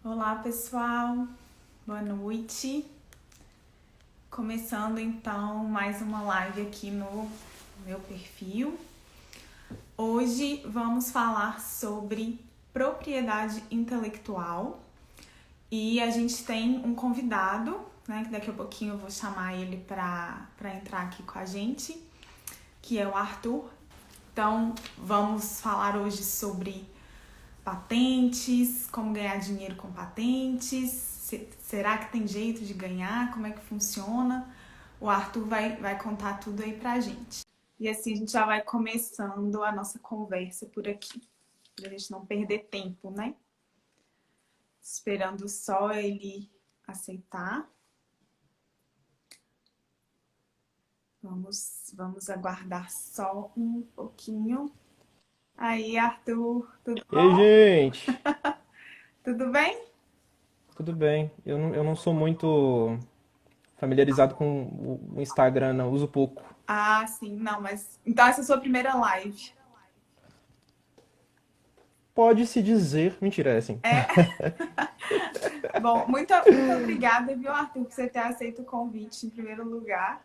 Olá, pessoal. Boa noite. Começando então mais uma live aqui no meu perfil. Hoje vamos falar sobre propriedade intelectual e a gente tem um convidado, né, que daqui a pouquinho eu vou chamar ele para entrar aqui com a gente, que é o Arthur. Então, vamos falar hoje sobre patentes, como ganhar dinheiro com patentes, será que tem jeito de ganhar, como é que funciona? O Arthur vai contar tudo aí pra gente. E assim a gente já vai começando a nossa conversa por aqui, pra gente não perder tempo, né? Esperando só ele aceitar. Vamos aguardar só um pouquinho. Aí, Arthur, tudo Ei, bom? gente! Tudo bem? Tudo bem? Eu não sou muito familiarizado com o Instagram, não. Uso pouco. Ah, sim, não, mas então essa é a sua primeira live. Pode-se dizer. Mentira, é assim. É? Bom, muito obrigada, viu, Arthur, por você ter aceito o convite em primeiro lugar.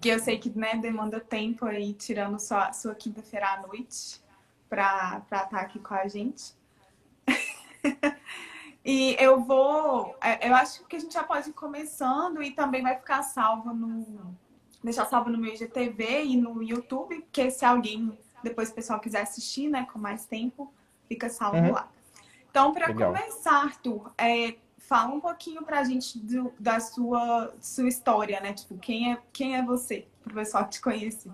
Que eu sei que, né, demanda tempo aí, tirando sua quinta-feira à noite para estar aqui com a gente. E eu acho que a gente já pode ir começando e também vai ficar deixar salvo no meu IGTV e no YouTube, porque se alguém, depois o pessoal quiser assistir, né, com mais tempo, fica salvo Uhum. lá. Então, para Legal. começar, Arthur, fala um pouquinho pra gente da sua história, né? Tipo, quem é você? Pro pessoal te conhecer.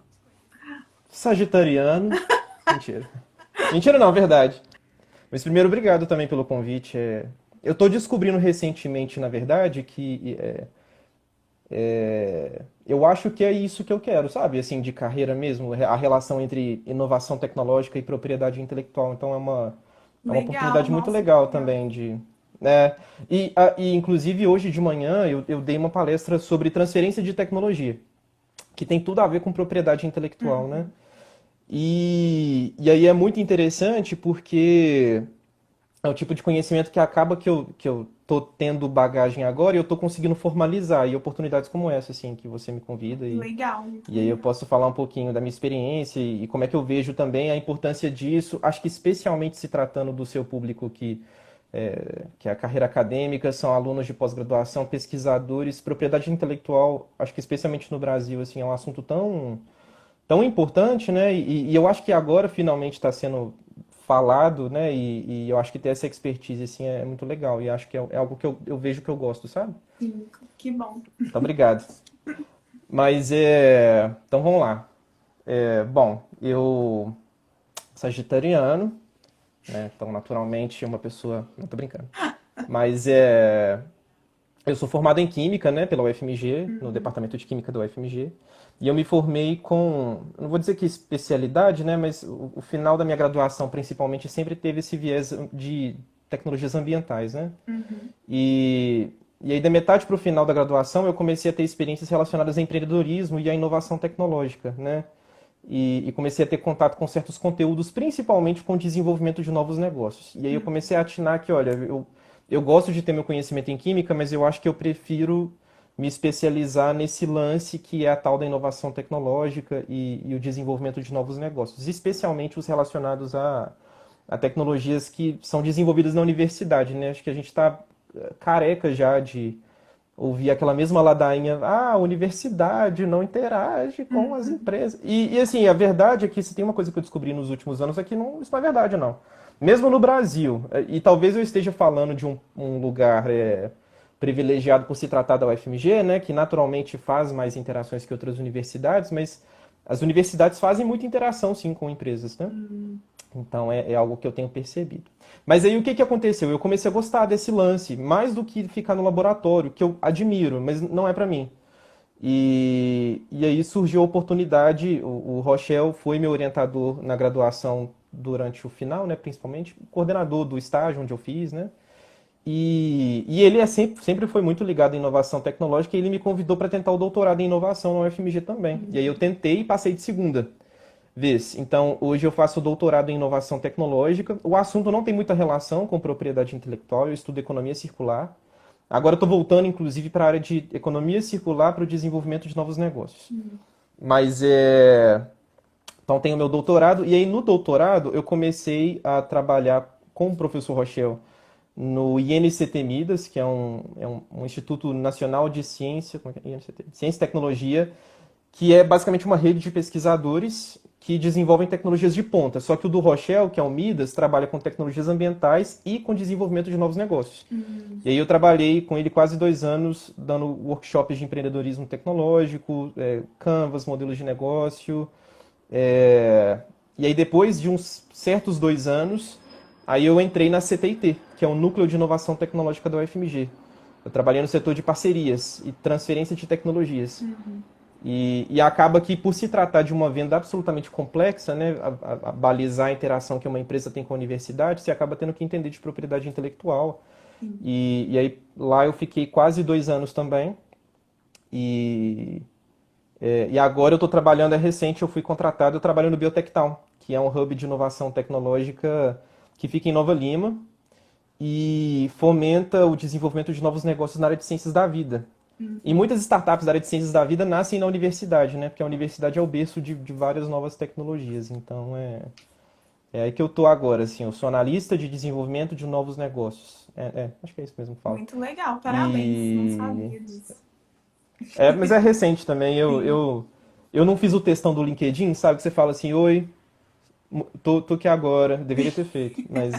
Sagitariano. Mentira. Mentira não, verdade. Mas primeiro, obrigado também pelo convite. Eu tô descobrindo recentemente, na verdade, que eu acho que é isso que eu quero, sabe? Assim, de carreira mesmo, a relação entre inovação tecnológica e propriedade intelectual. Então é uma Legal, oportunidade muito nossa, que legal legal. também de. Né? E inclusive hoje de manhã eu dei uma palestra sobre transferência de tecnologia, que tem tudo a ver com propriedade intelectual, né? Uhum. E aí é muito interessante porque é o tipo de conhecimento que acaba que eu tô tendo bagagem agora e eu tô conseguindo formalizar. E oportunidades como essa, assim, que você me convida Legal, muito e aí eu legal. posso falar um pouquinho da minha experiência e como é que eu vejo também a importância disso. Acho que especialmente se tratando do seu público que é a carreira acadêmica, são alunos de pós-graduação, pesquisadores, propriedade intelectual, acho que especialmente no Brasil, assim, é um assunto tão importante, né? E eu acho que agora finalmente está sendo falado, né? E eu acho que ter essa expertise, assim, é muito legal. E acho que é algo que eu vejo que eu gosto, sabe? Sim, que bom. Muito obrigado. Mas então vamos lá. Bom, eu sagitariano, né? Então, naturalmente, uma pessoa. Não tô brincando. Mas eu sou formado em Química, né, pela UFMG, no Uhum. Departamento de Química da UFMG. E eu me formei com, não vou dizer que especialidade, né, mas o final da minha graduação, principalmente, sempre teve esse viés de tecnologias ambientais, né? Uhum. E, e aí, da metade para o final da graduação, eu comecei a ter experiências relacionadas a empreendedorismo e a inovação tecnológica, né? E comecei a ter contato com certos conteúdos, principalmente com o desenvolvimento de novos negócios. E aí eu Uhum. comecei a atinar que, olha, eu gosto de ter meu conhecimento em química, mas eu acho que eu prefiro me especializar nesse lance que é a tal da inovação tecnológica e o desenvolvimento de novos negócios, especialmente os relacionados a tecnologias que são desenvolvidas na universidade, né? Acho que a gente está careca já de ouvir aquela mesma ladainha, a universidade não interage com as Uhum. empresas. Assim, a verdade é que se tem uma coisa que eu descobri nos últimos anos é que isso não é verdade, não. Mesmo no Brasil, e talvez eu esteja falando de um lugar privilegiado por se tratar da UFMG, né, que naturalmente faz mais interações que outras universidades, mas as universidades fazem muita interação, sim, com empresas, né? Uhum. Então é algo que eu tenho percebido. Mas aí o que aconteceu? Eu comecei a gostar desse lance, mais do que ficar no laboratório, que eu admiro, mas não é para mim. E aí surgiu a oportunidade, o Rochelle foi meu orientador na graduação durante o final, né, principalmente, coordenador do estágio onde eu fiz, né? E ele sempre foi muito ligado em inovação tecnológica e ele me convidou para tentar o doutorado em inovação na UFMG também. E aí eu Uhum. tentei e passei de segunda. vez. Então, hoje eu faço doutorado em inovação tecnológica. O assunto não tem muita relação com propriedade intelectual, eu estudo economia circular. Agora eu estou voltando, inclusive, para a área de economia circular para o desenvolvimento de novos negócios. Mas então tenho meu doutorado, e aí no doutorado eu comecei a trabalhar com o professor Rochel no INCT Midas, que é um Instituto Nacional de Ciência, como é que é? INCT? Ciência e Tecnologia, que é basicamente uma rede de pesquisadores que desenvolvem tecnologias de ponta. Só que o do Rochel, que é o Midas, trabalha com tecnologias ambientais e com desenvolvimento de novos negócios. E aí eu trabalhei com ele quase 2 anos, dando workshops de empreendedorismo tecnológico, Canvas, modelos de negócio. E aí depois de uns certos 2 anos, aí eu entrei na CTIT, que é o Núcleo de Inovação Tecnológica da UFMG. Eu trabalhei no setor de parcerias e transferência de tecnologias. E acaba que, por se tratar de uma venda absolutamente complexa, né, a balizar a interação que uma empresa tem com a universidade, você acaba tendo que entender de propriedade intelectual. E aí lá eu fiquei quase 2 anos também. E agora eu estou trabalhando, é recente, eu fui contratado, eu trabalho no Biotech Town, que é um hub de inovação tecnológica que fica em Nova Lima e fomenta o desenvolvimento de novos negócios na área de ciências da vida. E muitas startups da área de ciências da vida nascem na universidade, né? Porque a universidade é o berço de várias novas tecnologias. Então é aí que eu tô agora, assim. Eu sou analista de desenvolvimento de novos negócios. Acho que é isso mesmo que falo. Muito legal, parabéns. Não sabia disso. Mas é recente também. Eu não fiz o textão do LinkedIn, sabe? Que você fala assim, oi, tô aqui agora, deveria ter feito. Mas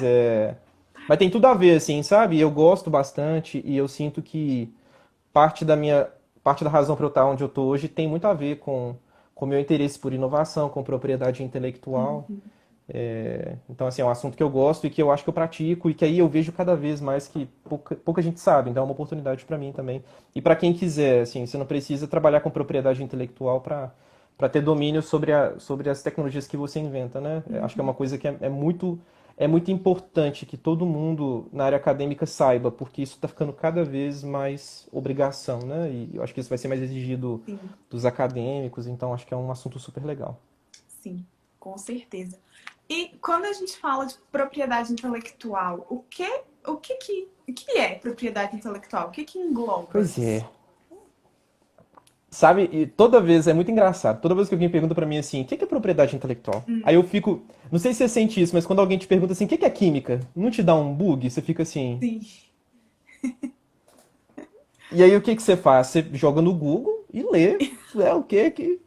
tem tudo a ver, assim, sabe? Eu gosto bastante e eu sinto que parte da razão para eu estar onde eu estou hoje tem muito a ver com o meu interesse por inovação, com propriedade intelectual. Então, assim, é um assunto que eu gosto e que eu acho que eu pratico e que aí eu vejo cada vez mais que pouca gente sabe. Então, é uma oportunidade para mim também. E para quem quiser, assim, você não precisa trabalhar com propriedade intelectual para ter domínio sobre as tecnologias que você inventa, né? Acho que é uma coisa que é muito importante que todo mundo na área acadêmica saiba, porque isso está ficando cada vez mais obrigação, né? E eu acho que isso vai ser mais exigido dos acadêmicos, então acho que é um assunto super legal. Sim, com certeza. E quando a gente fala de propriedade intelectual, o que é propriedade intelectual? O que engloba? Pois é. Sabe, e toda vez, é muito engraçado, toda vez que alguém pergunta pra mim assim, o que é propriedade intelectual? Aí eu fico, não sei se você sente isso, mas quando alguém te pergunta assim, o que é química? Não te dá um bug? Você fica assim... Sim. E aí o que você faz? Você joga no Google e lê, o que...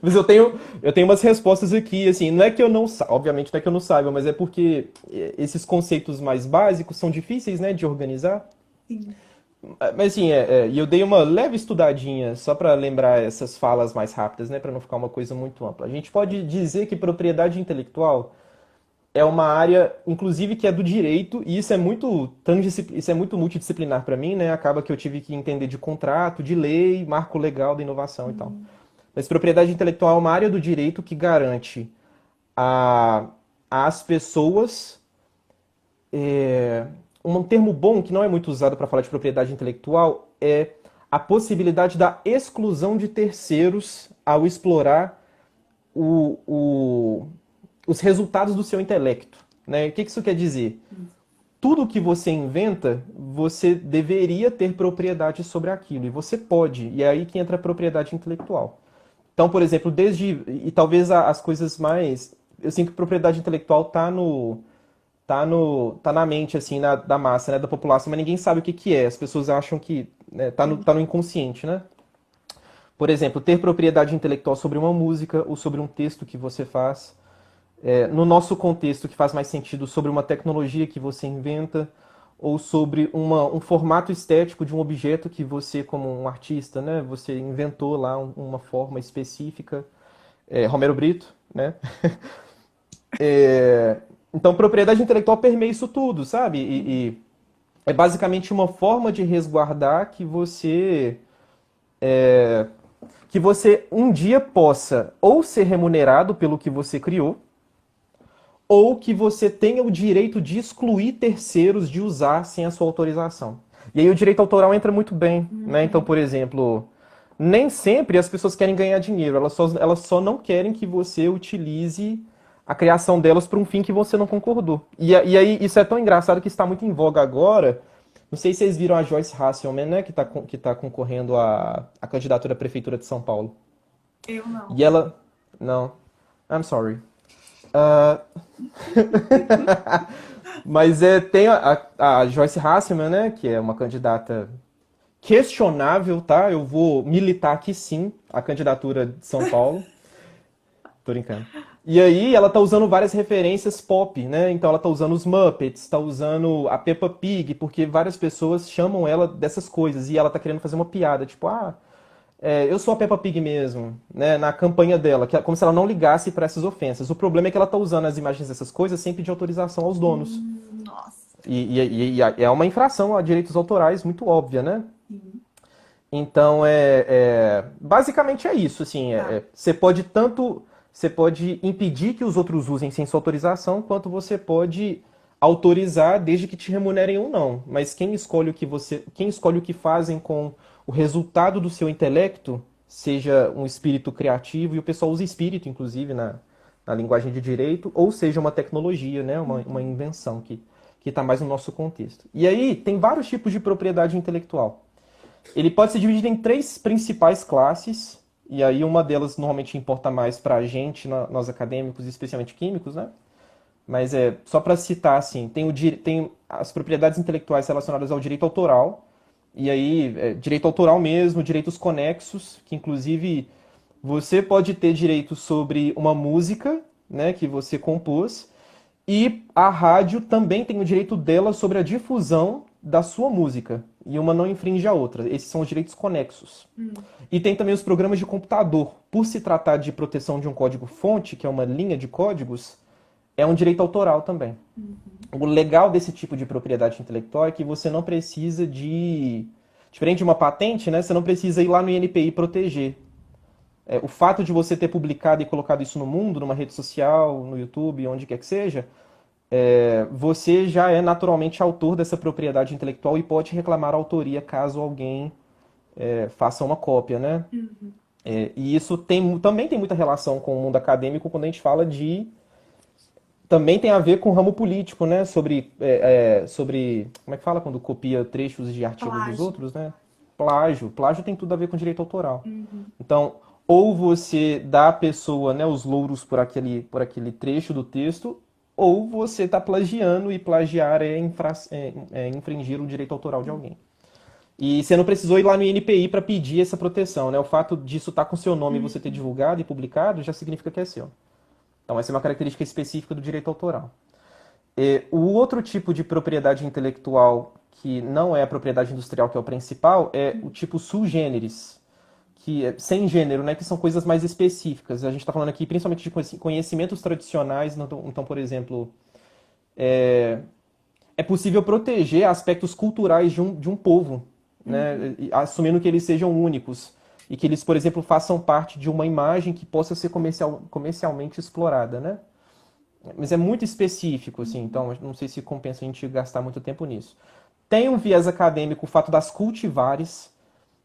Mas eu tenho umas respostas aqui, assim, não é que eu não saiba, obviamente não é que eu não saiba, mas é porque esses conceitos mais básicos são difíceis, né, de organizar. Sim. Mas assim, e eu dei uma leve estudadinha só para lembrar essas falas mais rápidas, né, para não ficar uma coisa muito ampla. A gente pode dizer que propriedade intelectual é uma área, inclusive, que é do direito, e isso é muito multidisciplinar para mim, né? Acaba que eu tive que entender de contrato, de lei, marco legal da inovação e tal. Mas propriedade intelectual é uma área do direito que garante às pessoas um termo bom que não é muito usado para falar de propriedade intelectual é a possibilidade da exclusão de terceiros ao explorar os resultados do seu intelecto, né? O que isso quer dizer? Tudo que você inventa, você deveria ter propriedade sobre aquilo, e você pode, e é aí que entra a propriedade intelectual. Então, por exemplo, e talvez as coisas mais... Eu sinto que propriedade intelectual tá na mente, assim, da massa, né, da população, mas ninguém sabe o que é. As pessoas acham que tá no inconsciente, né? Por exemplo, ter propriedade intelectual sobre uma música ou sobre um texto que você faz. No nosso contexto, que faz mais sentido, sobre uma tecnologia que você inventa ou sobre um formato estético de um objeto que você, como um artista, né, você inventou lá uma forma específica. Romero Brito, né? Então, propriedade intelectual permeia isso tudo, sabe? E é basicamente uma forma de resguardar que você um dia possa ou ser remunerado pelo que você criou, ou que você tenha o direito de excluir terceiros de usar sem a sua autorização. E aí o direito autoral entra muito bem, né? Então, por exemplo, nem sempre as pessoas querem ganhar dinheiro, elas só não querem que você utilize a criação delas para um fim que você não concordou. E aí, isso é tão engraçado que está muito em voga agora. Não sei se vocês viram a Joyce Hasselman, né, que tá concorrendo à candidatura à Prefeitura de São Paulo. Eu não. E ela. Não. I'm sorry. Ah, mas tem a Joyce Hasselman, né, que é uma candidata questionável, tá? Eu vou militar aqui sim a candidatura de São Paulo. Tô brincando. E aí ela tá usando várias referências pop, né? Então ela tá usando os Muppets, tá usando a Peppa Pig, porque várias pessoas chamam ela dessas coisas. E ela tá querendo fazer uma piada, tipo, eu sou a Peppa Pig mesmo, né? Na campanha dela, como se ela não ligasse para essas ofensas. O problema é que ela tá usando as imagens dessas coisas sem pedir autorização aos donos. Nossa. E é uma infração a direitos autorais muito óbvia, né? Sim. Então, basicamente é isso, assim, Tá. você pode impedir que os outros usem sem sua autorização, quanto você pode autorizar desde que te remunerem ou não. Mas quem escolhe o que fazem com o resultado do seu intelecto, seja um espírito criativo, e o pessoal usa espírito, inclusive, na linguagem de direito, ou seja uma tecnologia, né, uma invenção que está mais no nosso contexto. E aí, tem vários tipos de propriedade intelectual. Ele pode ser dividido em três principais classes, e aí uma delas normalmente importa mais para a gente, nós acadêmicos, especialmente químicos, né? Mas só para citar, assim, tem as propriedades intelectuais relacionadas ao direito autoral, e aí direito autoral mesmo, direitos conexos, que inclusive você pode ter direito sobre uma música, né, que você compôs, e a rádio também tem o direito dela sobre a difusão da sua música. E uma não infringe a outra. Esses são os direitos conexos. E tem também os programas de computador. Por se tratar de proteção de um código-fonte, que é uma linha de códigos, é um direito autoral também. O legal desse tipo de propriedade intelectual é que você não precisa diferente de uma patente, né? Você não precisa ir lá no INPI proteger. O fato de você ter publicado e colocado isso no mundo, numa rede social, no YouTube, onde quer que seja, você já é naturalmente autor dessa propriedade intelectual e pode reclamar a autoria caso alguém faça uma cópia, né? E isso também tem muita relação com o mundo acadêmico quando a gente fala também tem a ver com o ramo político, né? Sobre. Como é que fala quando copia trechos de artigos dos Plágio. outros, né? Plágio. Plágio tem tudo a ver com direito autoral. Então, ou você dá à pessoa, né, os louros por aquele trecho do texto, ou você está plagiando, e plagiar é infringir o direito autoral de alguém. E você não precisou ir lá no INPI para pedir essa proteção, né? O fato disso estar com seu nome e você ter divulgado e publicado já significa que é seu. Então, essa é uma característica específica do direito autoral. O outro tipo de propriedade intelectual, que não é a propriedade industrial, que é o principal, é o tipo sui generis, que é sem gênero, né? Que são coisas mais específicas. A gente está falando aqui principalmente de conhecimentos tradicionais. Então, por exemplo, é possível proteger aspectos culturais de um povo, né? Assumindo que eles sejam únicos. E que eles, por exemplo, façam parte de uma imagem que possa ser comercialmente explorada, né? Mas é muito específico, assim, então não sei se compensa a gente gastar muito tempo nisso. Tem um viés acadêmico o fato das cultivares.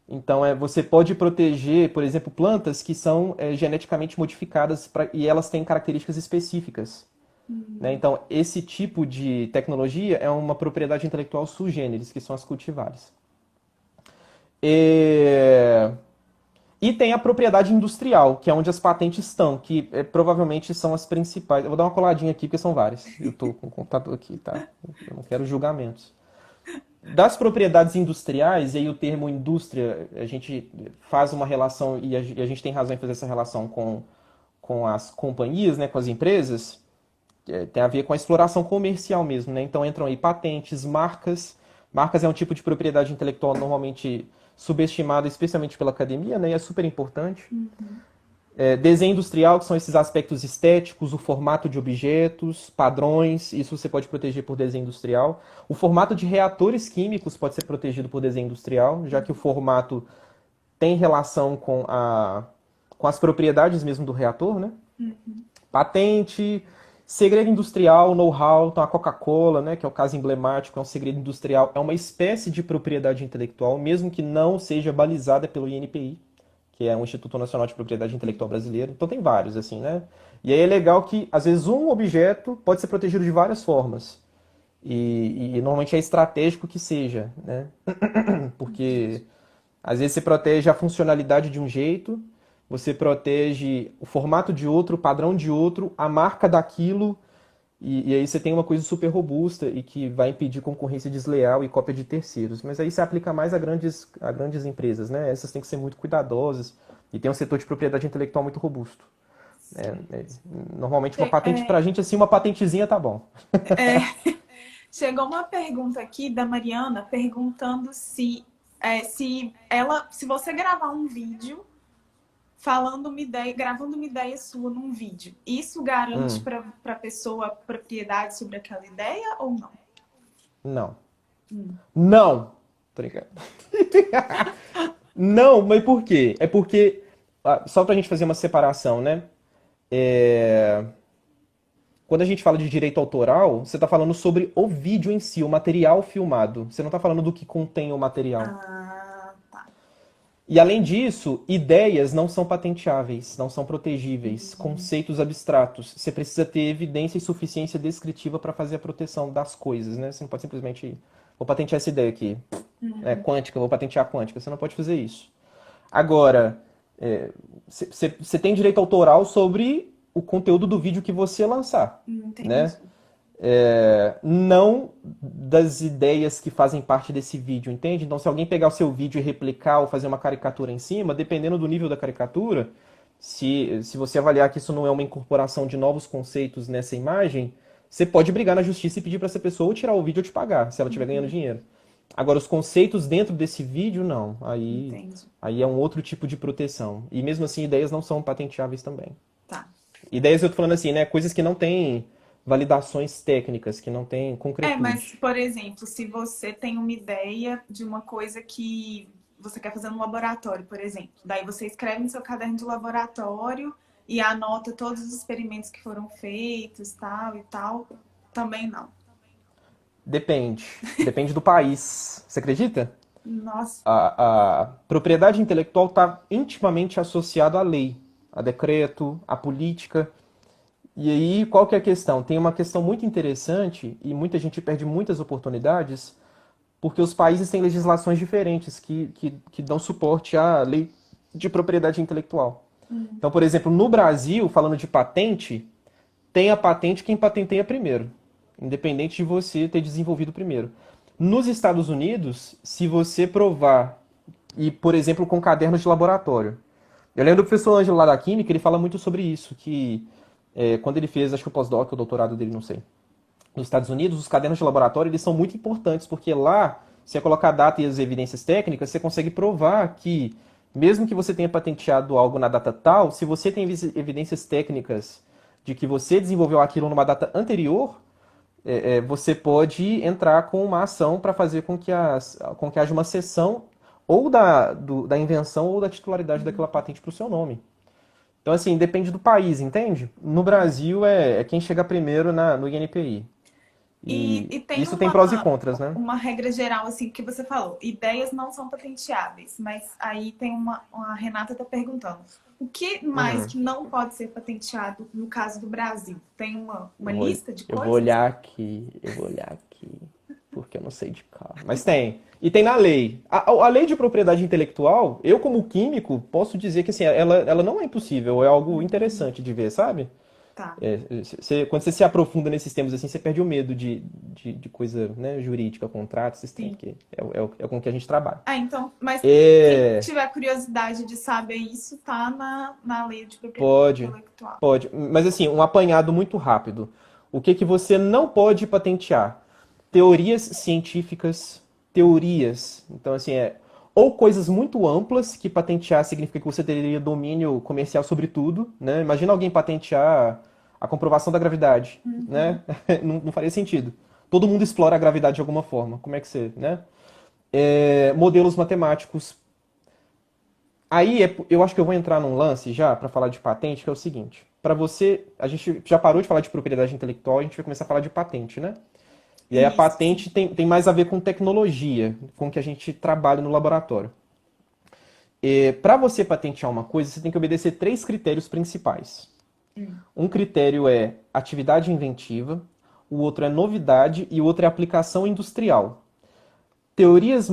Então, você pode proteger, por exemplo, plantas que são geneticamente modificadas e elas têm características específicas. Né? Então, esse tipo de tecnologia é uma propriedade intelectual sui generis, que são as cultivares. E tem a propriedade industrial, que é onde as patentes estão, que provavelmente são as principais. Eu vou dar uma coladinha aqui, porque são várias. Eu estou com o computador aqui, tá? Eu não quero julgamentos. Das propriedades industriais, e aí o termo indústria, a gente faz uma relação, e a gente tem razão em fazer essa relação com as companhias, né, com as empresas, tem a ver com a exploração comercial mesmo, né? Então entram aí patentes, marcas. Marcas é um tipo de propriedade intelectual normalmente subestimado, especialmente pela academia, né? E é super importante. Desenho industrial, que são esses aspectos estéticos, o formato de objetos, padrões, isso você pode proteger por desenho industrial. O formato de reatores químicos pode ser protegido por desenho industrial, já que o formato tem relação com as propriedades mesmo do reator, né? Patente, segredo industrial, know-how, então a Coca-Cola, né, que é o caso emblemático, é um segredo industrial, é uma espécie de propriedade intelectual, mesmo que não seja balizada pelo INPI. que é o Instituto Nacional de Propriedade Intelectual Brasileiro. Então tem vários, assim, né? E aí é legal que, às vezes, um objeto pode ser protegido de várias formas. E normalmente é estratégico que seja, né? Porque às vezes você protege a funcionalidade de um jeito, você protege o formato de outro, o padrão de outro, a marca daquilo, e aí você tem uma coisa super robusta e que vai impedir concorrência desleal e cópia de terceiros. Mas aí você aplica mais a grandes empresas, né? Essas têm que ser muito cuidadosas e tem um setor de propriedade intelectual muito robusto. Normalmente uma patente, pra gente, assim, uma patentezinha tá bom. Chegou uma pergunta aqui da Mariana perguntando se você gravar um vídeo gravando uma ideia sua num vídeo, isso garante para a pessoa propriedade sobre aquela ideia ou não? Não. Não! Tô brincando. Não, mas por quê? É porque, só pra gente fazer uma separação, né? Quando a gente fala de direito autoral, você está falando sobre o vídeo em si, o material filmado. Você não está falando do que contém o material. Tá. E além disso, ideias não são patenteáveis, não são protegíveis, conceitos abstratos. Você precisa ter evidência e suficiência descritiva para fazer a proteção das coisas, né? Você não pode simplesmente, vou patentear essa ideia aqui, quântica, vou patentear a quântica. Você não pode fazer isso. Agora, você tem direito autoral sobre o conteúdo do vídeo que você lançar, né? Não das ideias que fazem parte desse vídeo, entende? Então, se alguém pegar o seu vídeo e replicar ou fazer uma caricatura em cima, dependendo do nível da caricatura, se você avaliar que isso não é uma incorporação de novos conceitos nessa imagem, você pode brigar na justiça e pedir para essa pessoa ou tirar o vídeo ou te pagar, se ela estiver ganhando dinheiro. Agora, os conceitos dentro desse vídeo, não. Aí é um outro tipo de proteção. E mesmo assim, ideias não são patenteáveis também. Tá. Ideias, eu tô falando assim, né? Coisas que não têm validações técnicas, que não têm concretude. Mas, por exemplo, se você tem uma ideia de uma coisa que você quer fazer no laboratório, por exemplo, daí você escreve no seu caderno de laboratório e anota todos os experimentos que foram feitos, tal e tal, também não. Depende. Depende do país. Você acredita? Nossa. A propriedade intelectual está intimamente associada à lei, a decreto, à política. E aí, qual que é a questão? Tem uma questão muito interessante e muita gente perde muitas oportunidades porque os países têm legislações diferentes que dão suporte à lei de propriedade intelectual. Então, por exemplo, no Brasil, falando de patente, tem a patente quem patenteia primeiro, independente de você ter desenvolvido primeiro. Nos Estados Unidos, se você provar, e por exemplo, com cadernos de laboratório. Eu lembro do professor Ângelo lá da Química, ele fala muito sobre isso, que quando ele fez, acho que o pós-doc, o doutorado dele, não sei, nos Estados Unidos, os cadernos de laboratório, eles são muito importantes, porque lá, você colocar a data e as evidências técnicas, você consegue provar que, mesmo que você tenha patenteado algo na data tal, se você tem evidências técnicas de que você desenvolveu aquilo numa data anterior, você pode entrar com uma ação para fazer com que haja uma cessão ou da invenção ou da titularidade daquela patente para o seu nome. Então, assim, depende do país, entende? No Brasil, é quem chega primeiro no INPI. E tem isso tem prós e contras, né? Uma regra geral, assim, que você falou. Ideias não são patenteáveis. Mas aí tem a Renata está perguntando. O que mais que não pode ser patenteado no caso do Brasil? Tem uma lista de coisas? Eu vou olhar aqui, porque eu não sei de cá. Mas tem. E tem na lei. A lei de propriedade intelectual, eu como químico, posso dizer que assim, ela não é impossível, é algo interessante de ver, sabe? Tá. Quando você se aprofunda nesses temas assim, você perde o medo de coisa, né, jurídica, contrato, esses temas, que é com que a gente trabalha. Então, mas quem tiver curiosidade de saber isso, tá na lei de propriedade intelectual. Pode. Mas assim, um apanhado muito rápido. O que você não pode patentear? Teorias científicas, teorias. Então, assim, ou coisas muito amplas, que patentear significa que você teria domínio comercial sobre tudo, né? Imagina alguém patentear a comprovação da gravidade, né? Não faria sentido. Todo mundo explora a gravidade de alguma forma. Como é que você, né? Modelos matemáticos. Aí, eu acho que eu vou entrar num lance já, para falar de patente, que é o seguinte. Para você, a gente já parou de falar de propriedade intelectual, a gente vai começar a falar de patente, né? E aí a patente tem mais a ver com tecnologia, com o que a gente trabalha no laboratório. Para você patentear uma coisa, você tem que obedecer 3 critérios principais. Um critério é atividade inventiva, o outro é novidade e o outro é aplicação industrial. Teorias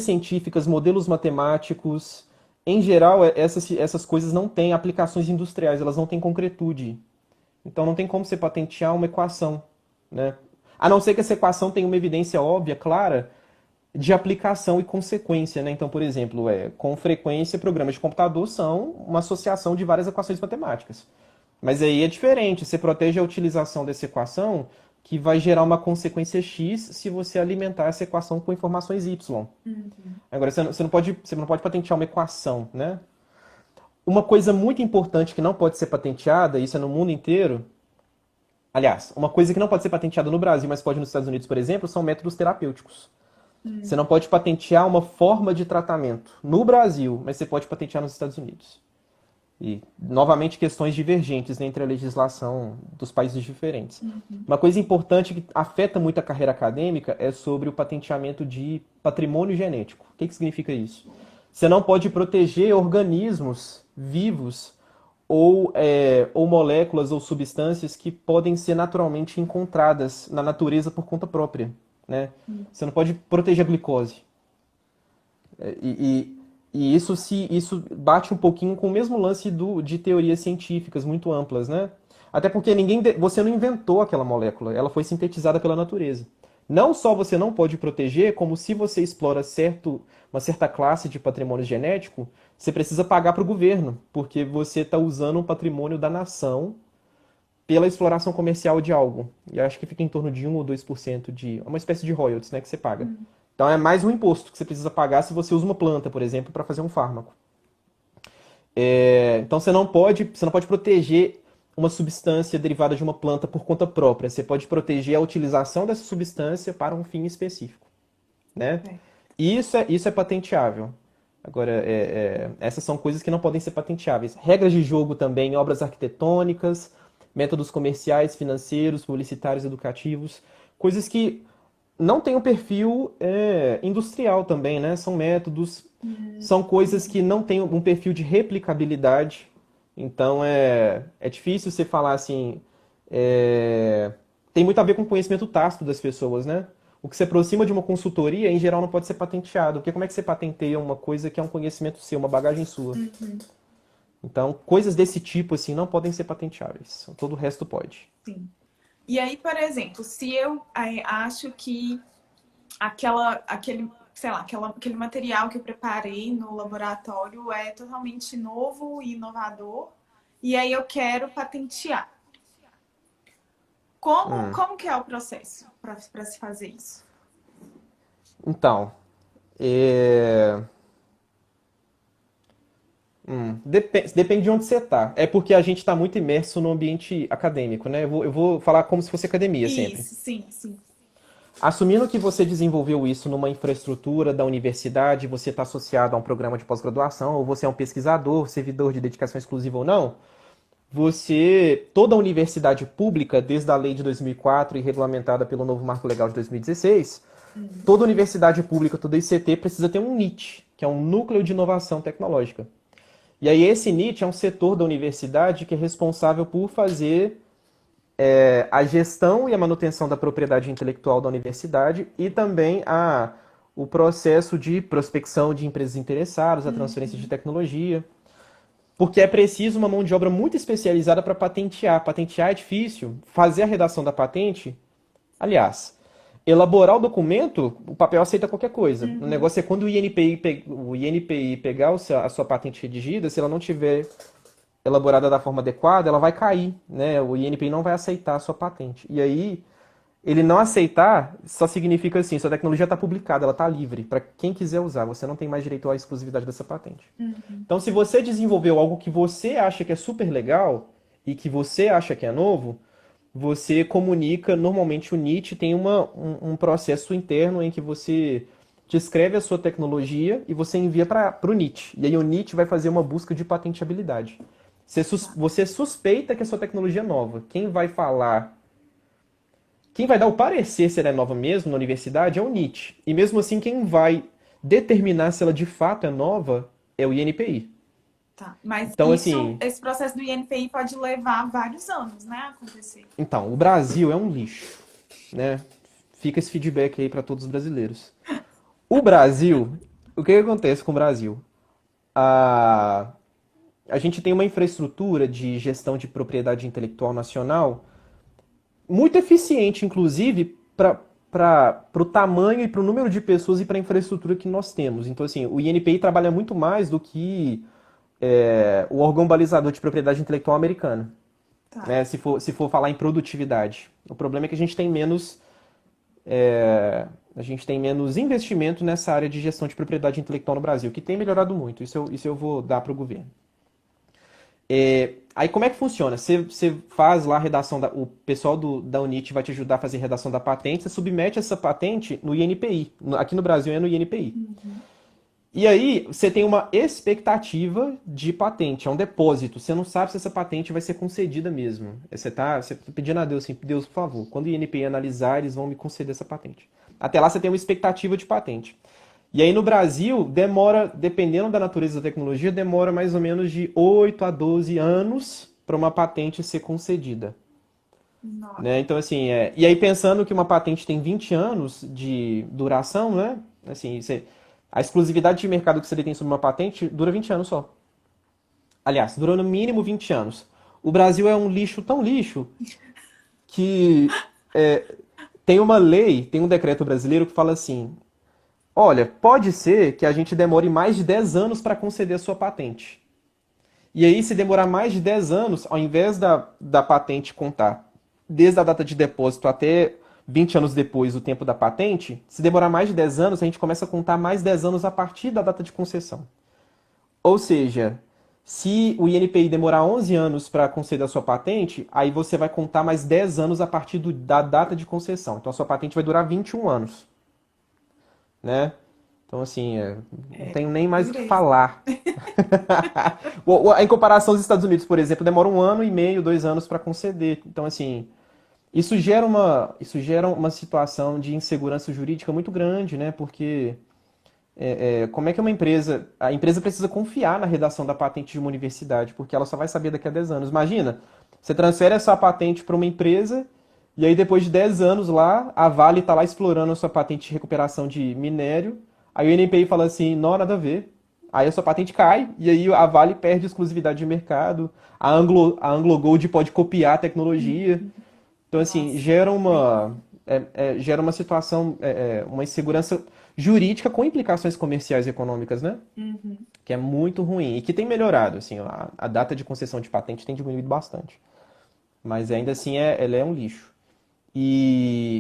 científicas, modelos matemáticos, em geral, essas coisas não têm aplicações industriais, elas não têm concretude. Então não tem como você patentear uma equação, né? A não ser que essa equação tenha uma evidência óbvia, clara, de aplicação e consequência, né? Então, por exemplo, com frequência, programas de computador são uma associação de várias equações matemáticas. Mas aí é diferente, você protege a utilização dessa equação que vai gerar uma consequência X se você alimentar essa equação com informações Y. Agora, você não pode patentear uma equação, né? Uma coisa muito importante que não pode ser patenteada, isso é no mundo inteiro. Aliás, uma coisa que não pode ser patenteada no Brasil, mas pode nos Estados Unidos, por exemplo, são métodos terapêuticos. Você não pode patentear uma forma de tratamento no Brasil, mas você pode patentear nos Estados Unidos. E, novamente, questões divergentes, né, entre a legislação dos países diferentes. Uma coisa importante que afeta muito a carreira acadêmica é sobre o patenteamento de patrimônio genético. O que significa isso? Você não pode proteger organismos vivos ou moléculas ou substâncias que podem ser naturalmente encontradas na natureza por conta própria, né? Você não pode proteger a glicose. E isso bate um pouquinho com o mesmo lance de teorias científicas muito amplas, né? Até porque você não inventou aquela molécula, ela foi sintetizada pela natureza. Não só você não pode proteger, como se você explora uma certa classe de patrimônio genético, você precisa pagar para o governo, porque você está usando um patrimônio da nação pela exploração comercial de algo. E acho que fica em torno de 1 ou 2% de uma espécie de royalties, né, que você paga. Então é mais um imposto que você precisa pagar se você usa uma planta, por exemplo, para fazer um fármaco. Então você não pode proteger uma substância derivada de uma planta por conta própria. Você pode proteger a utilização dessa substância para um fim específico, né? E isso é patenteável. Agora, essas são coisas que não podem ser patenteáveis. Regras de jogo também, obras arquitetônicas, métodos comerciais, financeiros, publicitários, educativos, coisas que não têm um perfil industrial também, né? São métodos, são coisas que não têm um perfil de replicabilidade. Então, é difícil você falar assim... tem muito a ver com o conhecimento tácito das pessoas, né? O que se aproxima de uma consultoria, em geral, não pode ser patenteado. Porque como é que você patenteia uma coisa que é um conhecimento seu, uma bagagem sua? Então, coisas desse tipo, assim, não podem ser patenteáveis. Todo o resto pode. Sim. E aí, por exemplo, se eu acho que aquele material que eu preparei no laboratório é totalmente novo e inovador, e aí eu quero patentear. Como que é o processo para se fazer isso? Então, depende de onde você está. É porque a gente está muito imerso no ambiente acadêmico, né? Eu vou falar como se fosse academia sempre. Isso, sim, sim. Assumindo que você desenvolveu isso numa infraestrutura da universidade, você está associado a um programa de pós-graduação, ou você é um pesquisador, servidor de dedicação exclusiva ou não, toda a universidade pública, desde a lei de 2004 e regulamentada pelo novo Marco Legal de 2016, toda universidade pública, toda ICT precisa ter um NIT, que é um Núcleo de Inovação Tecnológica. E aí esse NIT é um setor da universidade que é responsável por fazer a gestão e a manutenção da propriedade intelectual da universidade e também o processo de prospecção de empresas interessadas, a transferência de tecnologia. Porque é preciso uma mão de obra muito especializada para patentear. Patentear é difícil. Fazer a redação da patente, aliás, elaborar o documento, o papel aceita qualquer coisa. O negócio é quando o INPI pegar a sua patente redigida, se ela não tiver elaborada da forma adequada, ela vai cair, né? O INPI não vai aceitar a sua patente. E aí, ele não aceitar só significa assim, sua tecnologia está publicada, ela está livre para quem quiser usar. Você não tem mais direito à exclusividade dessa patente. Então, se você desenvolveu algo que você acha que é super legal e que você acha que é novo, você comunica, normalmente o NIT tem um processo interno em que você descreve a sua tecnologia e você envia para o NIT. E aí o NIT vai fazer uma busca de patenteabilidade. Você suspeita que a sua tecnologia é nova. Quem vai dar o parecer se ela é nova mesmo na universidade é o NIT. E mesmo assim, quem vai determinar se ela de fato é nova é o INPI. Tá. Mas Então, assim, esse processo do INPI pode levar vários anos, né, a acontecer. então, o Brasil é um lixo, né? Fica esse feedback aí para todos os brasileiros. O Brasil, o que que acontece com o Brasil? A, a gente tem uma infraestrutura de gestão de propriedade intelectual nacional muito eficiente, inclusive, para o tamanho e para o número de pessoas e para a infraestrutura que nós temos. Então, assim, o INPI trabalha muito mais do que o órgão balizador de propriedade intelectual americano, Tá. né? Se for falar em produtividade. O problema é que a gente tem menos investimento nessa área de gestão de propriedade intelectual no Brasil, que tem melhorado muito. Isso eu vou dar para o governo. Aí como é que funciona? Você faz lá a redação, o pessoal da UNIT vai te ajudar a fazer a redação da patente, você submete essa patente no INPI. Aqui no Brasil é no INPI. E aí você tem uma expectativa de patente, é um depósito. Você não sabe se essa patente vai ser concedida mesmo. Você tá pedindo a Deus assim, Deus, por favor, quando o INPI analisar, eles vão me conceder essa patente. Até lá você tem uma expectativa de patente. E aí no Brasil, demora, dependendo da natureza da tecnologia, demora mais ou menos de 8 a 12 anos para uma patente ser concedida. Nossa. Né? Então, assim, e aí pensando que uma patente tem 20 anos de duração, né? Assim, a exclusividade de mercado que você tem sobre uma patente dura 20 anos só. Aliás, dura no mínimo 20 anos. O Brasil é um lixo tão lixo que tem uma lei, tem um decreto brasileiro que fala assim: olha, pode ser que a gente demore mais de 10 anos para conceder a sua patente. E aí, se demorar mais de 10 anos, ao invés da patente contar desde a data de depósito até 20 anos depois do tempo da patente, se demorar mais de 10 anos, a gente começa a contar mais 10 anos a partir da data de concessão. Ou seja, se o INPI demorar 11 anos para conceder a sua patente, aí você vai contar mais 10 anos a partir da data de concessão. Então, a sua patente vai durar 21 anos. Né? Então, assim, não tenho nem mais o que falar. Em comparação aos Estados Unidos, por exemplo, demora 1 ano e meio, 2 anos para conceder. Então, assim, isso gera uma situação de insegurança jurídica muito grande, né? Porque como é que a empresa precisa confiar na redação da patente de uma universidade, porque ela só vai saber daqui a 10 anos. Imagina, você transfere a sua patente para uma empresa e aí depois de 10 anos lá, a Vale está lá explorando a sua patente de recuperação de minério, aí o NPI fala assim, não, nada a ver. Aí a sua patente cai, e aí a Vale perde exclusividade de mercado, a Anglo Gold pode copiar a tecnologia. Então, assim, Nossa. gera uma situação, uma insegurança jurídica com implicações comerciais e econômicas, né? Que é muito ruim e que tem melhorado, assim, a data de concessão de patente tem diminuído bastante. Mas ainda assim, ela é um lixo.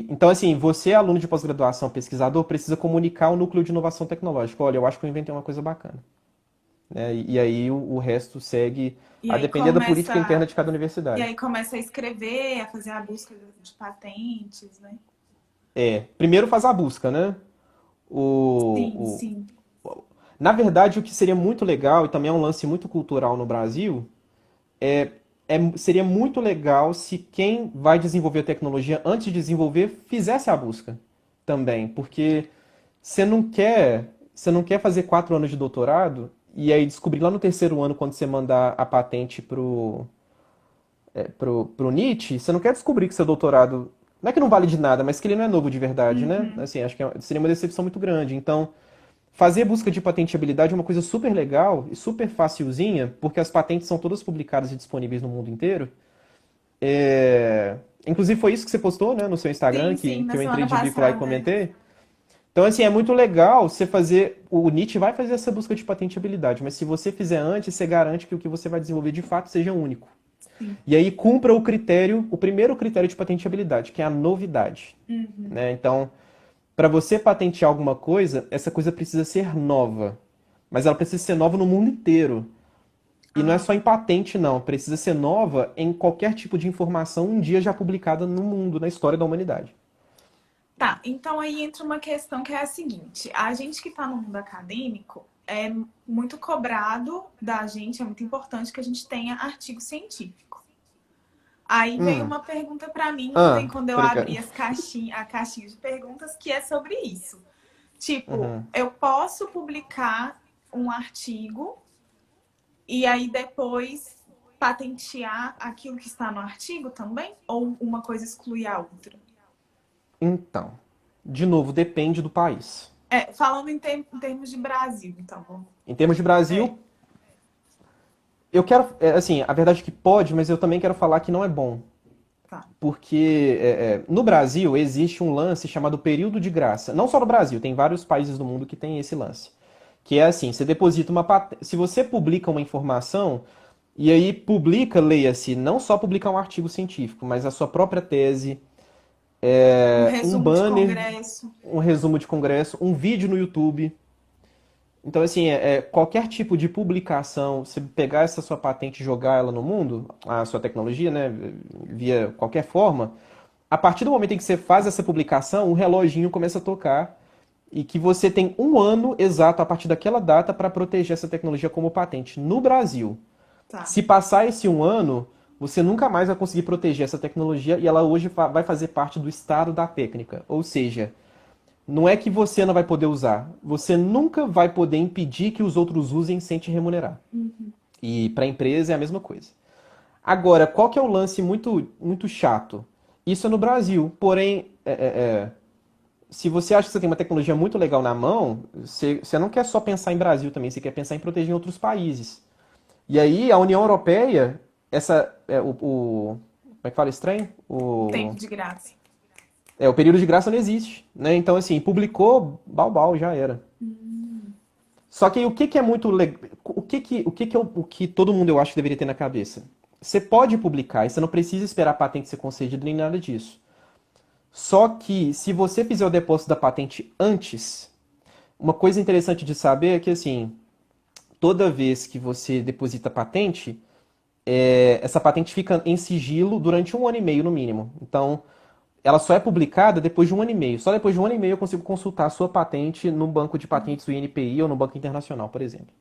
Então, assim, você, aluno de pós-graduação, pesquisador, precisa comunicar o núcleo de inovação tecnológica. Olha, eu acho que eu inventei uma coisa bacana. Né? E aí o resto segue E a aí depender da política começa, interna de cada e universidade. aí começa a escrever, a fazer a busca de patentes, né? Primeiro faz a busca, né? Sim, O, sim. Na verdade, o que seria muito legal, e também é um lance muito cultural no Brasil, seria muito legal se quem vai desenvolver a tecnologia, antes de desenvolver, fizesse a busca também. Porque você não quer fazer 4 anos de doutorado e aí descobrir lá no terceiro ano, quando você mandar a patente pro NIT, você não quer descobrir que seu doutorado, não é que não vale de nada, mas que ele não é novo de verdade, né? Assim, acho que seria uma decepção muito grande. Então, fazer busca de patenteabilidade é uma coisa super legal e super facilzinha, porque as patentes são todas publicadas e disponíveis no mundo inteiro. Inclusive foi isso que você postou, né, no seu Instagram, Sim, que, sim, na que eu entrei semana de bico lá e passada. comentei. Então, assim, é muito legal você fazer. O NIT vai fazer essa busca de patenteabilidade, mas se você fizer antes, você garante que o que você vai desenvolver de fato seja único. Sim. E aí cumpra o primeiro critério de patenteabilidade, que é a novidade. Né? Então, para você patentear alguma coisa, essa coisa precisa ser nova. Mas ela precisa ser nova no mundo inteiro. E não é Ah, só em patente, não. Precisa ser nova em qualquer tipo de informação um dia já publicada no mundo, na história da humanidade. tá, então aí entra uma questão que é a seguinte: a gente que está no mundo acadêmico é muito cobrado da gente, é muito importante que a gente tenha artigo científico. Aí veio Hum. uma pergunta para mim ontem, Ah, quando eu tô ligado. abri a caixinha de perguntas, que é sobre isso. Tipo, Uhum. eu posso publicar um artigo e aí depois patentear aquilo que está no artigo também? Ou uma coisa exclui a outra? Então, de novo, depende do país. Falando em termos de Brasil, então. Em termos de É, Brasil, eu quero, assim, a verdade é que pode, mas eu também quero falar que não é bom. tá. Porque no Brasil existe um lance chamado período de graça. Não só no Brasil, tem vários países do mundo que tem esse lance. Que é assim, você deposita uma patente. Se você publica uma informação, e aí publica, leia-se, não só publicar um artigo científico, mas a sua própria tese, Um um resumo de banner, congresso. um resumo de congresso, um vídeo no YouTube. Então, assim, qualquer tipo de publicação, você pegar essa sua patente e jogar ela no mundo, a sua tecnologia, né, via qualquer forma, a partir do momento em que você faz essa publicação, o reloginho começa a tocar e que você tem um ano exato a partir daquela data para proteger essa tecnologia como patente no Brasil. Tá. Se passar esse um ano, você nunca mais vai conseguir proteger essa tecnologia e ela hoje vai fazer parte do estado da técnica. Ou seja, não é que você não vai poder usar, você nunca vai poder impedir que os outros usem sem te remunerar. E para a empresa é a mesma coisa. Agora, qual que é o lance muito chato? Isso é no Brasil, porém, se você acha que você tem uma tecnologia muito legal na mão, você não quer só pensar em Brasil também, você quer pensar em proteger em outros países. E aí, a União Europeia, como é que fala esse trem? Tempo de graça. O período de graça não existe, né? Então, assim, publicou, bal, já era. Só que aí, o que que é muito legal, o que todo mundo eu acho que deveria ter na cabeça? Você pode publicar e você não precisa esperar a patente ser concedida nem nada disso. Só que se você fizer o depósito da patente antes, uma coisa interessante de saber é que assim, toda vez que você deposita a patente, essa patente fica em sigilo durante um ano e meio no mínimo. Então, ela só é publicada depois de um ano e meio. Só depois de um ano e meio eu consigo consultar a sua patente no banco de patentes do INPI ou no Banco Internacional, por exemplo.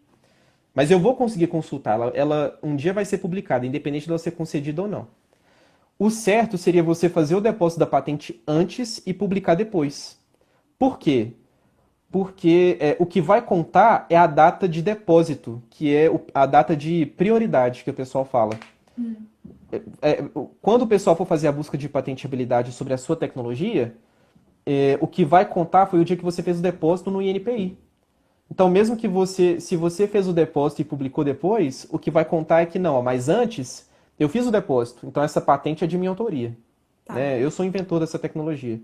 Mas eu vou conseguir consultar. Ela um dia vai ser publicada, independente de ela ser concedida ou não. O certo seria você fazer o depósito da patente antes e publicar depois. Por quê? Porque o que vai contar é a data de depósito, que é a data de prioridade que o pessoal fala. Quando o pessoal for fazer a busca de patenteabilidade sobre a sua tecnologia, o que vai contar foi o dia que você fez o depósito no INPI. Então, mesmo que se você fez o depósito e publicou depois, o que vai contar é que não, mas antes eu fiz o depósito, então essa patente é de minha autoria. Tá. Né? Eu sou o inventor dessa tecnologia.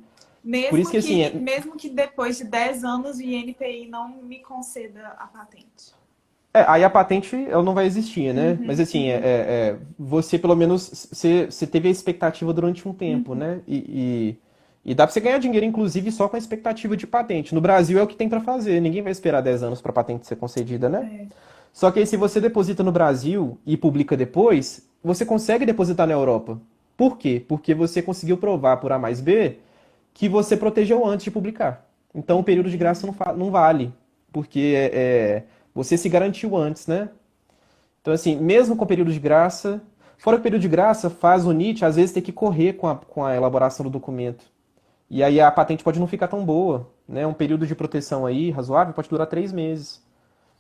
Por isso que assim, mesmo que depois de 10 anos o INPI não me conceda a patente. Aí a patente ela não vai existir, né? Mas assim, você pelo menos você teve a expectativa durante um tempo, né? E dá pra você ganhar dinheiro, inclusive, só com a expectativa de patente. No Brasil é o que tem pra fazer. Ninguém vai esperar 10 anos pra patente ser concedida, né? Só que aí, se você deposita no Brasil e publica depois, você consegue depositar na Europa. Por quê? Porque você conseguiu provar por A mais B que você protegeu antes de publicar. Então o período de graça não vale, porque você se garantiu antes, né? Então, assim, mesmo com o período de graça, fora que o período de graça faz o NIT, às vezes, ter que correr com a elaboração do documento. E aí a patente pode não ficar tão boa, né? Um período de proteção aí, razoável, pode durar 3 meses.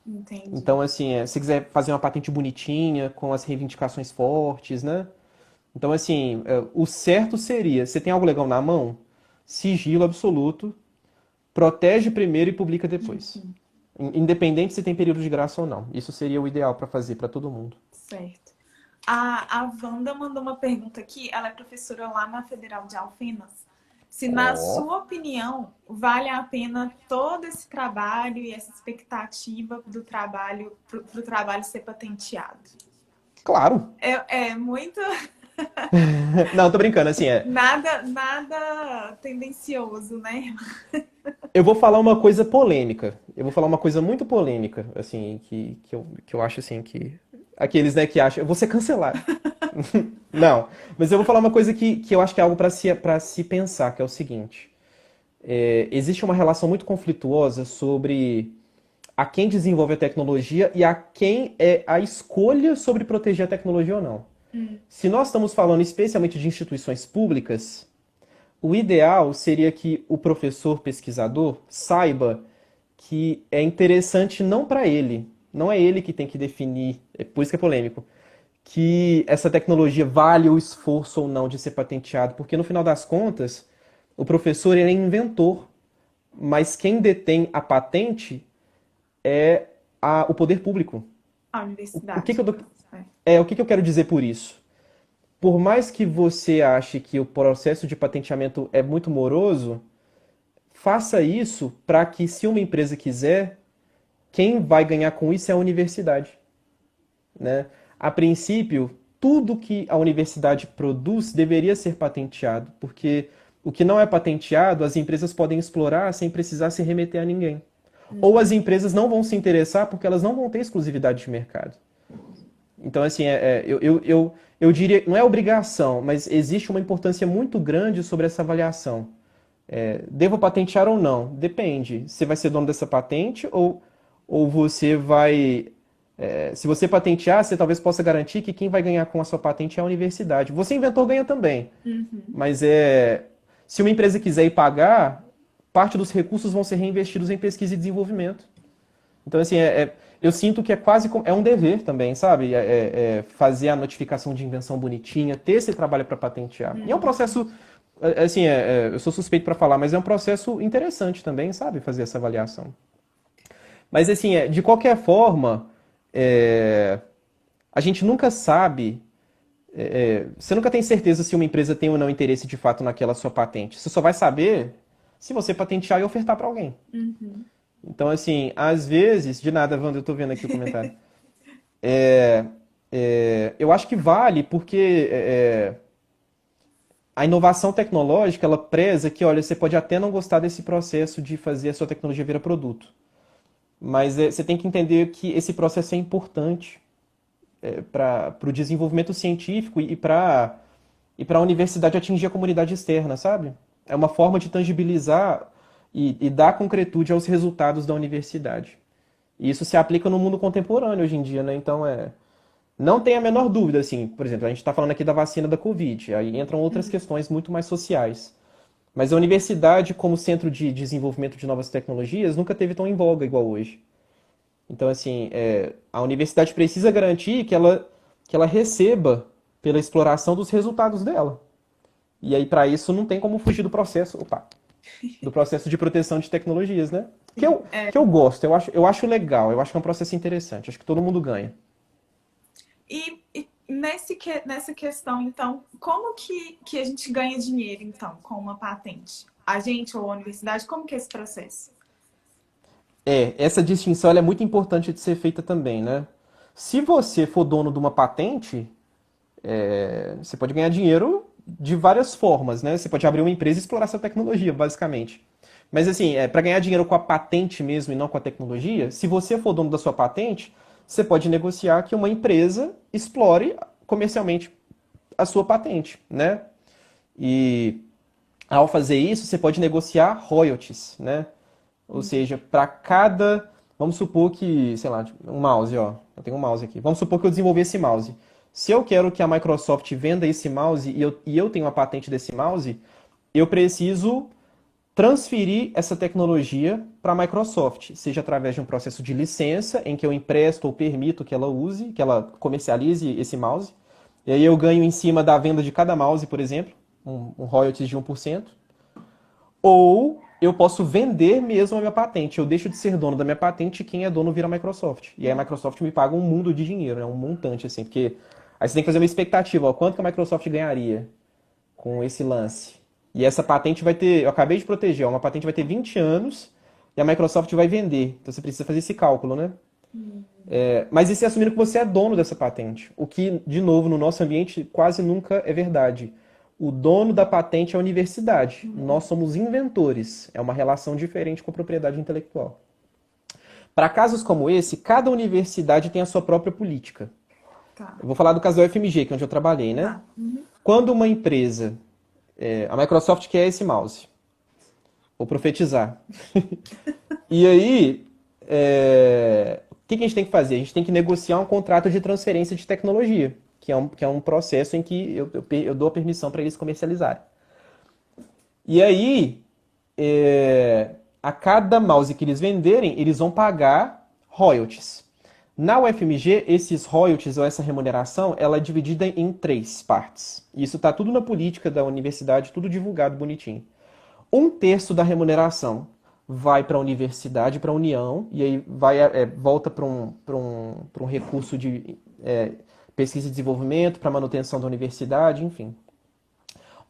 Entendi. Então, assim, se quiser fazer uma patente bonitinha, com as reivindicações fortes, né? Então, assim, o certo seria, você tem algo legal na mão? Sigilo absoluto, protege primeiro e publica depois. Independente se tem período de graça ou não. Isso seria o ideal para fazer para todo mundo. Certo. A Wanda mandou uma pergunta aqui, ela é professora lá na Federal de Alfenas. Se, na sua opinião, vale a pena todo esse trabalho e essa expectativa do trabalho, para o trabalho ser patenteado? Claro! É muito... Não, tô brincando, assim, Nada tendencioso, né? Eu vou falar uma coisa polêmica. Eu vou falar uma coisa muito polêmica, assim, que eu acho, assim, que... Aqueles, né, que acham... Eu vou ser cancelado. Não, mas eu vou falar uma coisa que eu acho que é algo para se pensar, que é o seguinte. Existe uma relação muito conflituosa sobre a quem desenvolve a tecnologia e a quem é a escolha sobre proteger a tecnologia ou não. Se nós estamos falando especialmente de instituições públicas, o ideal seria que o professor pesquisador saiba que é interessante não para ele, não é ele que tem que definir, é por isso que é polêmico, que essa tecnologia vale o esforço ou não de ser patenteado, porque no final das contas, o professor ele é inventor, mas quem detém a patente é o poder público. A O que universidade. que eu, É. o que que eu quero dizer por isso? Por mais que você ache que o processo de patenteamento é muito moroso, faça isso para que, se uma empresa quiser, quem vai ganhar com isso é a universidade, né? A princípio, tudo que a universidade produz deveria ser patenteado, porque o que não é patenteado, as empresas podem explorar sem precisar se remeter a ninguém. Ou as empresas não vão se interessar porque elas não vão ter exclusividade de mercado. Então, assim, eu diria, não é obrigação, mas existe uma importância muito grande sobre essa avaliação. Devo patentear ou não? Depende. Você vai ser dono dessa patente ou você vai. Se você patentear, você talvez possa garantir que quem vai ganhar com a sua patente é a universidade. Você inventor ganha também. Mas se uma empresa quiser ir pagar, parte dos recursos vão ser reinvestidos em pesquisa e desenvolvimento. Então, assim, eu sinto que é quase como, é um dever também, sabe? Fazer a notificação de invenção bonitinha, ter esse trabalho para patentear. E é um processo, assim, eu sou suspeito para falar, mas é um processo interessante também, sabe? Fazer essa avaliação. Mas, assim, de qualquer forma, a gente nunca sabe, você nunca tem certeza se uma empresa tem ou não interesse de fato naquela sua patente. Você só vai saber se você patentear e ofertar para alguém. Então, assim, às vezes, de nada, Wanda, eu tô vendo aqui o comentário. Eu acho que vale porque a inovação tecnológica, ela preza que, olha, você pode até não gostar desse processo de fazer a sua tecnologia virar produto. Mas você tem que entender que esse processo é importante para o desenvolvimento científico e para a universidade atingir a comunidade externa, sabe? É uma forma de tangibilizar e dar concretude aos resultados da universidade. E isso se aplica no mundo contemporâneo hoje em dia, né? Então, não tem a menor dúvida, assim, por exemplo, a gente está falando aqui da vacina da Covid, aí entram outras questões muito mais sociais. Mas a universidade, como centro de desenvolvimento de novas tecnologias, nunca teve tão em voga igual hoje. Então, assim, a universidade precisa garantir que ela receba pela exploração dos resultados dela. E aí, para isso, não tem como fugir do processo, do processo de proteção de tecnologias, né? Que eu gosto, eu acho legal, eu acho que é um processo interessante, acho que todo mundo ganha. E nessa questão, então, como que a gente ganha dinheiro, então, com uma patente? A gente ou a universidade, como que é esse processo? Essa distinção ela é muito importante de ser feita também, né? Se você for dono de uma patente, você pode ganhar dinheiro de várias formas, né? Você pode abrir uma empresa e explorar essa tecnologia, basicamente. Mas assim, para ganhar dinheiro com a patente mesmo e não com a tecnologia, se você for dono da sua patente, você pode negociar que uma empresa explore comercialmente a sua patente, né? E ao fazer isso, você pode negociar royalties, né? Ou seja, para cada. Vamos supor que, sei lá, um mouse, ó. Eu tenho um mouse aqui. Vamos supor que eu desenvolvi esse mouse. Se eu quero que a Microsoft venda esse mouse e eu tenho a patente desse mouse, eu preciso transferir essa tecnologia para a Microsoft, seja através de um processo de licença, em que eu empresto ou permito que ela use, que ela comercialize esse mouse. E aí eu ganho em cima da venda de cada mouse, por exemplo, um royalties de 1%. Ou eu posso vender mesmo a minha patente. Eu deixo de ser dono da minha patente e quem é dono vira a Microsoft. E aí a Microsoft me paga um mundo de dinheiro, né? Um montante, assim. Porque aí você tem que fazer uma expectativa. Ó, quanto que a Microsoft ganharia com esse lance? E essa patente vai ter... Eu acabei de proteger. Ó, uma patente vai ter 20 anos e a Microsoft vai vender. Então você precisa fazer esse cálculo, né? Mas isso é assumindo que você é dono dessa patente. O que, de novo, no nosso ambiente quase nunca é verdade. O dono da patente é a universidade. Nós somos inventores. É uma relação diferente com a propriedade intelectual. Para casos como esse, cada universidade tem a sua própria política. Tá. Eu vou falar do caso da UFMG, que é onde eu trabalhei, né? Quando uma empresa... a Microsoft quer esse mouse. Vou profetizar. E aí, o que a gente tem que fazer? A gente tem que negociar um contrato de transferência de tecnologia, que é um processo em que eu dou a permissão para eles comercializarem. E aí, a cada mouse que eles venderem, eles vão pagar royalties. Na UFMG, esses royalties ou essa remuneração, ela é dividida em 3 partes. Isso está tudo na política da universidade, tudo divulgado bonitinho. 1/3 da remuneração vai para a universidade, para a União, e aí volta para um recurso de pesquisa e desenvolvimento, para manutenção da universidade, enfim.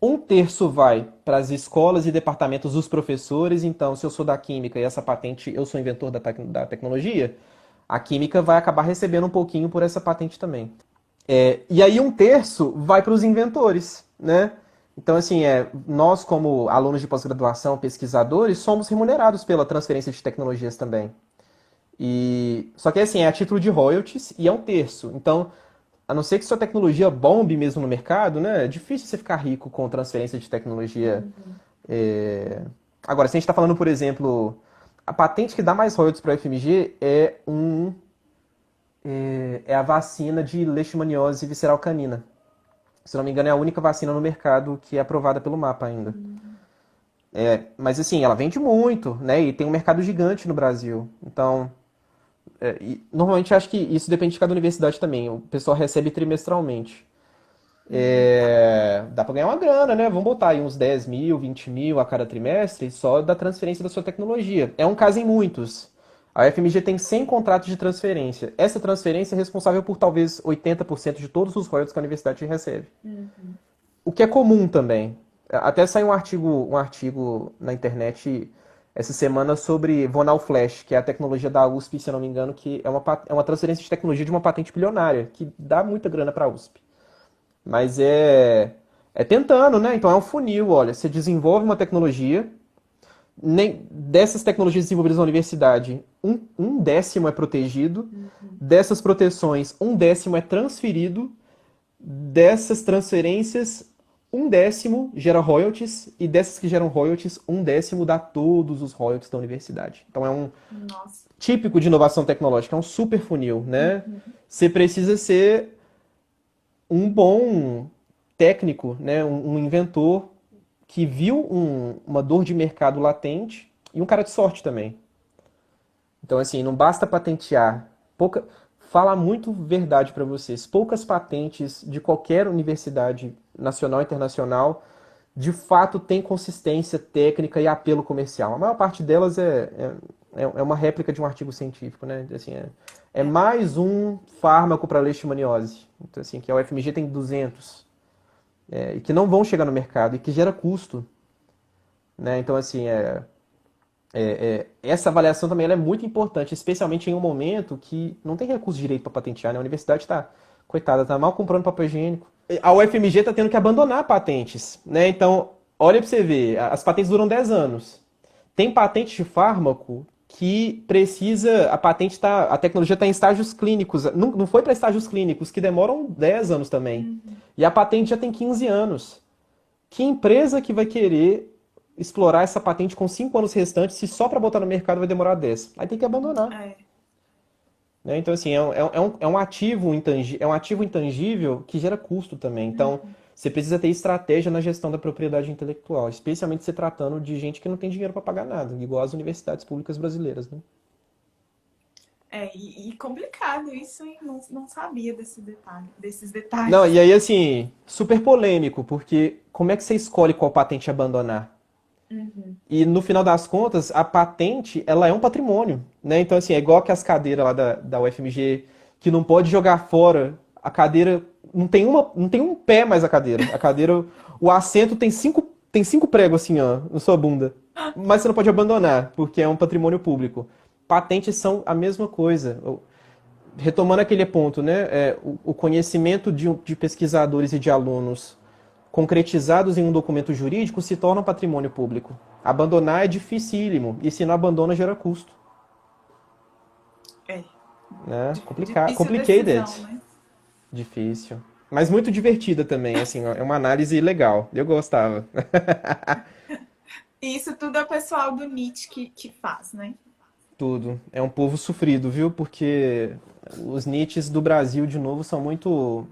1/3 vai para as escolas e departamentos dos professores. Então, se eu sou da química e essa patente, eu sou inventor da tecnologia, a química vai acabar recebendo um pouquinho por essa patente também. E aí 1/3 vai para os inventores, né? Então, assim, nós como alunos de pós-graduação, pesquisadores, somos remunerados pela transferência de tecnologias também. Só que, assim, é a título de royalties e é 1/3. Então, a não ser que sua tecnologia bombe mesmo no mercado, né? É difícil você ficar rico com transferência de tecnologia. Agora, se a gente está falando, por exemplo, a patente que dá mais royalties para a UFMG é a vacina de leishmaniose visceral canina. Se não me engano, é a única vacina no mercado que é aprovada pelo MAPA ainda. Mas, assim, ela vende muito, né? E tem um mercado gigante no Brasil. Então, normalmente acho que isso depende de cada universidade também. O pessoal recebe trimestralmente. Dá pra ganhar uma grana, né? Vamos botar aí uns 10 mil, 20 mil a cada trimestre só da transferência da sua tecnologia. É um caso em muitos. A UFMG tem 100 contratos de transferência. Essa transferência é responsável por talvez 80% de todos os royalties que a universidade recebe. O que é comum também. Até saiu um artigo na internet essa semana sobre Vonal Flash, que é a tecnologia da USP, se eu não me engano, que é uma transferência de tecnologia de uma patente bilionária, que dá muita grana para a USP. Mas é tentando, né? Então é um funil, olha, você desenvolve uma tecnologia, dessas tecnologias desenvolvidas na universidade, um décimo é protegido, dessas proteções, 1/10 é transferido, dessas transferências, 1/10 gera royalties, e dessas que geram royalties, 1/10 dá todos os royalties da universidade. Então é um típico de inovação tecnológica, é um super funil, né? Você precisa ser um bom técnico, né? Um inventor que viu uma dor de mercado latente e um cara de sorte também. Então, assim, não basta patentear. Falar muito verdade para vocês. Poucas patentes de qualquer universidade nacional e internacional de fato têm consistência técnica e apelo comercial. A maior parte delas é uma réplica de um artigo científico, né? Assim, é mais um fármaco para leishmaniose. Então, assim, que a UFMG tem 200. E que não vão chegar no mercado e que gera custo, né? Então, assim, essa avaliação também ela é muito importante, especialmente em um momento que não tem recurso direito para patentear, né? A universidade está, coitada, está mal comprando papel higiênico. A UFMG está tendo que abandonar patentes, né? Então, olha para você ver, as patentes duram 10 anos. Tem patente de fármaco que precisa, a tecnologia está em estágios clínicos, não foi para estágios clínicos, que demoram 10 anos também. E a patente já tem 15 anos. Que empresa que vai querer explorar essa patente com 5 anos restantes, se só para botar no mercado vai demorar 10? Aí tem que abandonar. Né? Então, assim, é um ativo intangível que gera custo também. Então, você precisa ter estratégia na gestão da propriedade intelectual, especialmente se tratando de gente que não tem dinheiro para pagar nada, igual as universidades públicas brasileiras, né? E complicado isso, hein? Não sabia desses detalhes. Não, e aí, assim, super polêmico, porque como é que você escolhe qual patente abandonar? E no final das contas, a patente, ela é um patrimônio, né? Então, assim, é igual que as cadeiras lá da UFMG, que não pode jogar fora. A cadeira, não tem um pé mais a cadeira. A cadeira, o assento tem cinco pregos assim, ó, na sua bunda. Mas você não pode abandonar, porque é um patrimônio público. Patentes são a mesma coisa. Retomando aquele ponto, né? O conhecimento de pesquisadores e de alunos concretizados em um documento jurídico se torna um patrimônio público. Abandonar é dificílimo, e se não abandona gera custo. Né? Complicado. Complicated. Decisão, né? Difícil. Mas muito divertida também, assim, ó, é uma análise legal. Eu gostava. E isso tudo é o pessoal do NIT que faz, né? Tudo. É um povo sofrido, viu? Porque os NITs do Brasil, de novo, são muito...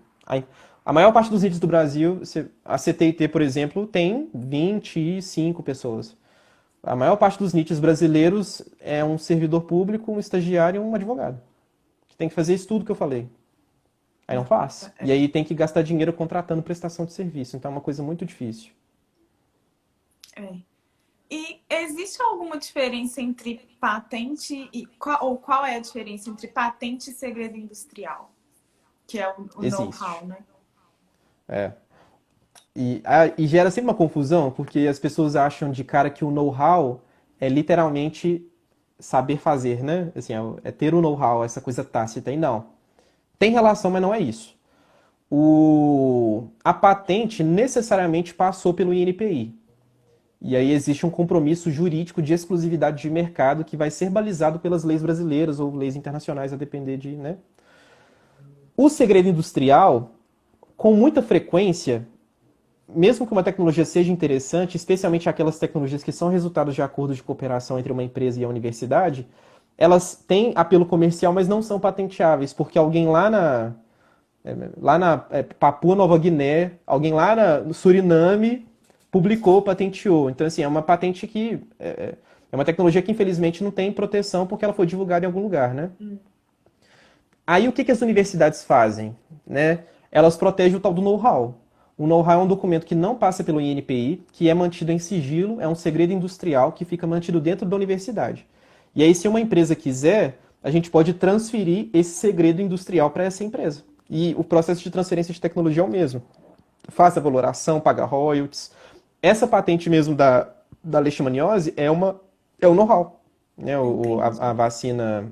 A maior parte dos NITs do Brasil, a CTIT, por exemplo, tem 25 pessoas. A maior parte dos NITs brasileiros é um servidor público, um estagiário e um advogado. Que tem que fazer isso tudo que eu falei. Aí não faz. E aí tem que gastar dinheiro contratando prestação de serviço. Então é uma coisa muito difícil. É. E existe alguma diferença entre patente ou qual é a diferença entre patente e segredo industrial? Que é o Existe. know-how, né? É. E gera sempre uma confusão, porque as pessoas acham de cara que o know-how é literalmente saber fazer, né? Assim, é ter o know-how, essa coisa tácita. E não. Tem relação, mas não é isso. A patente necessariamente passou pelo INPI. E aí existe um compromisso jurídico de exclusividade de mercado que vai ser balizado pelas leis brasileiras ou leis internacionais, a depender de, né? O segredo industrial, com muita frequência, mesmo que uma tecnologia seja interessante, especialmente aquelas tecnologias que são resultados de acordos de cooperação entre uma empresa e a universidade, elas têm apelo comercial, mas não são patenteáveis, porque alguém lá na Papua Nova Guiné, alguém lá no Suriname publicou, patenteou. Então, assim, é uma patente que é uma tecnologia que, infelizmente, não tem proteção porque ela foi divulgada em algum lugar, né? Aí, o que as universidades fazem? Né? Elas protegem o tal do know-how. O know-how é um documento que não passa pelo INPI, que é mantido em sigilo, é um segredo industrial que fica mantido dentro da universidade. E aí, se uma empresa quiser, a gente pode transferir esse segredo industrial para essa empresa. E o processo de transferência de tecnologia é o mesmo. Faça a valoração, paga royalties. Essa patente mesmo da leishmaniose é o know-how, né? A vacina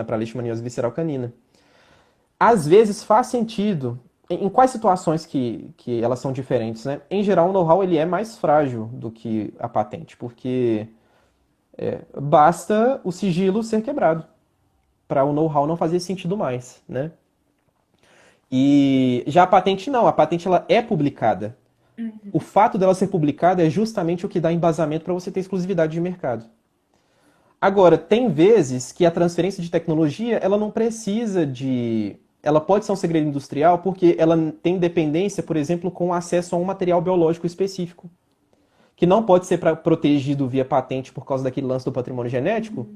para leishmaniose visceral canina. Às vezes faz sentido. Em quais situações que elas são diferentes, né? Em geral, o know-how ele é mais frágil do que a patente, porque basta o sigilo ser quebrado para o know-how não fazer sentido mais, né? E já a patente não, a patente ela é publicada. O fato dela ser publicada é justamente o que dá embasamento para você ter exclusividade de mercado. Agora, tem vezes que a transferência de tecnologia, ela não precisa de... Ela pode ser um segredo industrial porque ela tem dependência, por exemplo, com acesso a um material biológico específico, que não pode ser protegido via patente por causa daquele lance do patrimônio genético,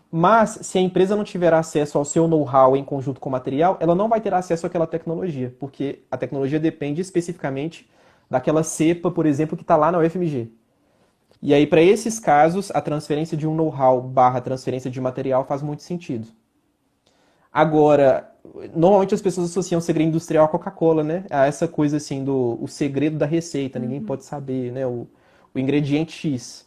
mas se a empresa não tiver acesso ao seu know-how em conjunto com o material, ela não vai ter acesso àquela tecnologia, porque a tecnologia depende especificamente daquela cepa, por exemplo, que está lá na UFMG. E aí, para esses casos, a transferência de um know-how barra transferência de material faz muito sentido. Agora, normalmente as pessoas associam o segredo industrial à Coca-Cola, né? A essa coisa assim o segredo da receita, ninguém pode saber, né? O ingrediente X.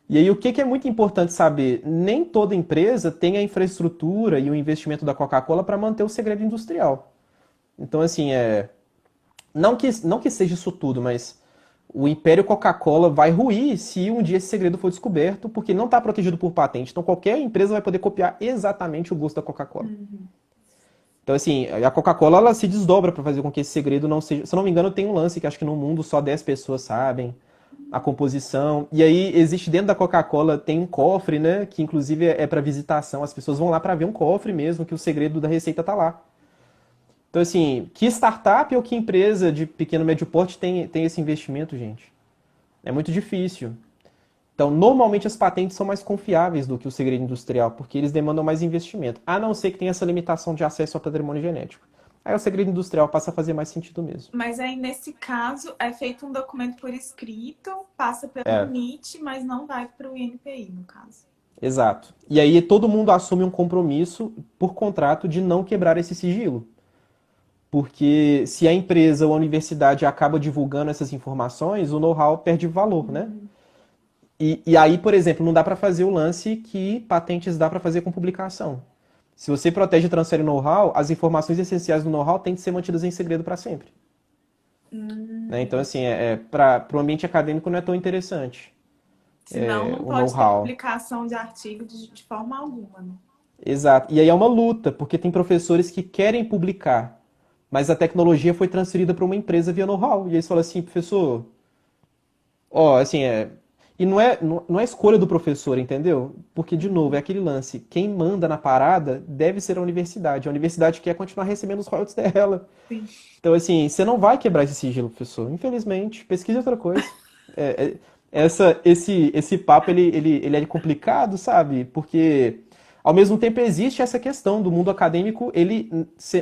E aí, o que é muito importante saber? Nem toda empresa tem a infraestrutura e o investimento da Coca-Cola para manter o segredo industrial. Então, assim, não que seja isso tudo, mas o império Coca-Cola vai ruir se um dia esse segredo for descoberto, porque não está protegido por patente. Então qualquer empresa vai poder copiar exatamente o gosto da Coca-Cola. Então, assim, a Coca-Cola ela se desdobra para fazer com que esse segredo não seja... Se eu não me engano, tem um lance que acho que no mundo só 10 pessoas sabem a composição. E aí existe dentro da Coca-Cola, tem um cofre, né? Que inclusive é para visitação. As pessoas vão lá para ver um cofre mesmo, que o segredo da receita tá lá. Então, assim, que startup ou que empresa de pequeno e médio porte tem esse investimento, gente? É muito difícil. Então, normalmente as patentes são mais confiáveis do que o segredo industrial, porque eles demandam mais investimento, a não ser que tenha essa limitação de acesso ao patrimônio genético. Aí o segredo industrial passa a fazer mais sentido mesmo. Mas aí, nesse caso, é feito um documento por escrito, passa pelo NIT, mas não vai para o INPI, no caso. Exato. E aí todo mundo assume um compromisso por contrato de não quebrar esse sigilo. Porque se a empresa ou a universidade acaba divulgando essas informações, o know-how perde valor, né? E aí, por exemplo, não dá para fazer o lance que patentes dá para fazer com publicação. Se você protege e transfere know-how, as informações essenciais do know-how têm de ser mantidas em segredo para sempre. Né? Então, assim, para o ambiente acadêmico não é tão interessante. Senão não pode ter publicação de artigo de forma alguma, né? Exato. E aí é uma luta, porque tem professores que querem publicar, mas a tecnologia foi transferida para uma empresa via know-how. E eles falam assim, professor, assim, E não é escolha do professor, entendeu? Porque, de novo, é aquele lance. Quem manda na parada deve ser a universidade. A universidade quer continuar recebendo os royalties dela. Sim. Então, assim, você não vai quebrar esse sigilo, professor. Infelizmente. Pesquise outra coisa. esse papo, ele é complicado, sabe? Porque, ao mesmo tempo, existe essa questão do mundo acadêmico,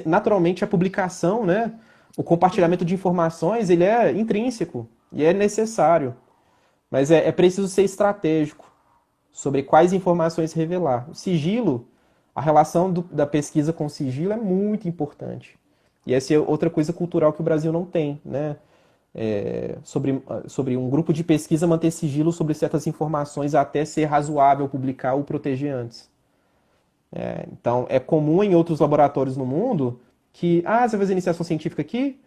naturalmente, a publicação, né? O compartilhamento de informações, ele é intrínseco e é necessário. Mas é preciso ser estratégico sobre quais informações revelar. O sigilo, a relação da pesquisa com o sigilo é muito importante. E essa é outra coisa cultural que o Brasil não tem, né? Sobre um grupo de pesquisa manter sigilo sobre certas informações até ser razoável publicar ou proteger antes. Então, é comum em outros laboratórios no mundo que, você vai fazer iniciação científica aqui?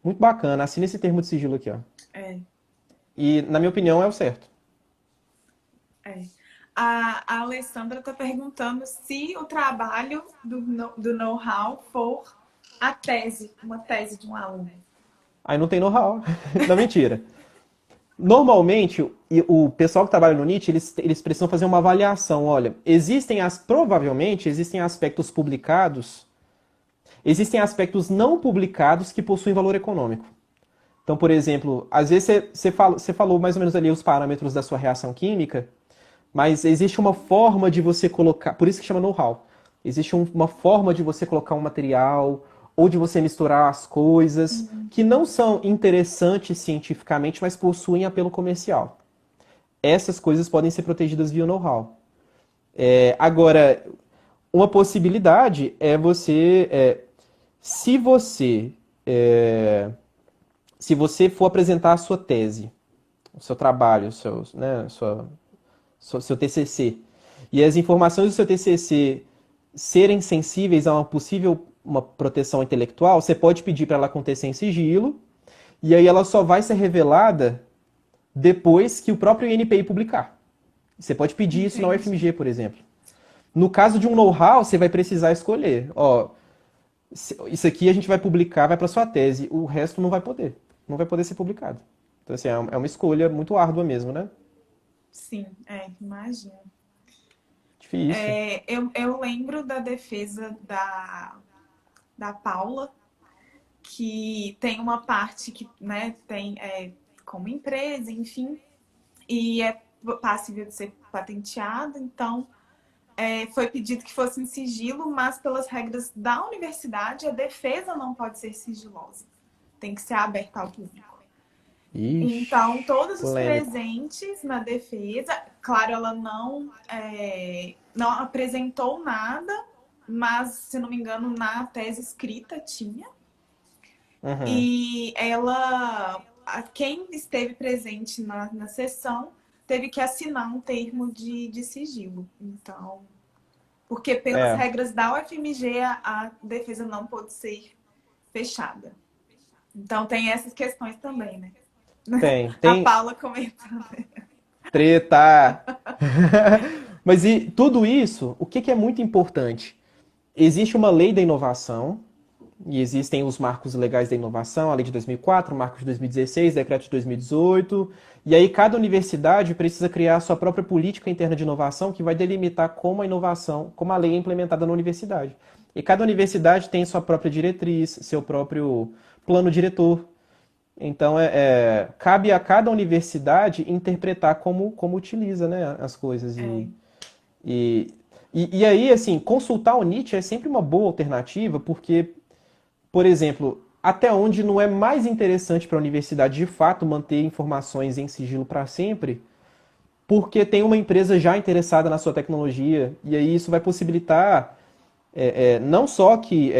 Muito bacana, assina esse termo de sigilo aqui, ó. É, E, na minha opinião, é o certo. é. A Alessandra está perguntando se o trabalho do know-how for a tese, uma tese de um aluno. Aí não tem know-how. Não, mentira. Normalmente, o pessoal que trabalha no NIT, eles precisam fazer uma avaliação. Olha, provavelmente existem aspectos publicados, existem aspectos não publicados que possuem valor econômico. Então, por exemplo, às vezes você falou mais ou menos ali os parâmetros da sua reação química, mas existe uma forma de você colocar, por isso que chama know-how. Existe uma forma de você colocar um material, ou de você misturar as coisas, que não são interessantes cientificamente, mas possuem apelo comercial. Essas coisas podem ser protegidas via know-how. Agora, uma possibilidade é se você for apresentar a sua tese, o seu trabalho, seu TCC, e as informações do seu TCC serem sensíveis a uma proteção intelectual, você pode pedir para ela acontecer em sigilo, e aí ela só vai ser revelada depois que o próprio INPI publicar. Você pode pedir isso na UFMG, por exemplo. No caso de um know-how, você vai precisar escolher. Isso aqui a gente vai publicar, vai para sua tese. O resto não vai poder. Não vai poder ser publicado. Então, assim, é uma escolha muito árdua mesmo, né? Sim, imagino. Difícil. Eu lembro da defesa da Paula, que tem uma parte que, né, tem como empresa, enfim, e é passível de ser patenteada, então foi pedido que fosse em sigilo, mas pelas regras da universidade, a defesa não pode ser sigilosa, tem que ser aberta ao público. Ixi, então, todos os polêmico. presentes na defesa, claro, ela não apresentou nada, mas, se não me engano, na tese escrita tinha. Uhum. E quem esteve presente na sessão teve que assinar um termo de sigilo. Então, porque pelas regras da UFMG, a defesa não pode ser fechada. Então, tem essas questões também, né? Tem. A Paula comentando. Treta! Mas e tudo isso, o que é muito importante? Existe uma lei da inovação, e existem os marcos legais da inovação, a lei de 2004, o marco de 2016, o decreto de 2018, e aí cada universidade precisa criar a sua própria política interna de inovação que vai delimitar como a inovação, como a lei é implementada na universidade. E cada universidade tem sua própria diretriz, seu próprio plano diretor. Então, cabe a cada universidade interpretar como utiliza, né, as coisas. E aí, assim, consultar o NIT é sempre uma boa alternativa, porque, por exemplo, até onde não é mais interessante para a universidade, de fato, manter informações em sigilo para sempre, porque tem uma empresa já interessada na sua tecnologia, e aí isso vai possibilitar não só que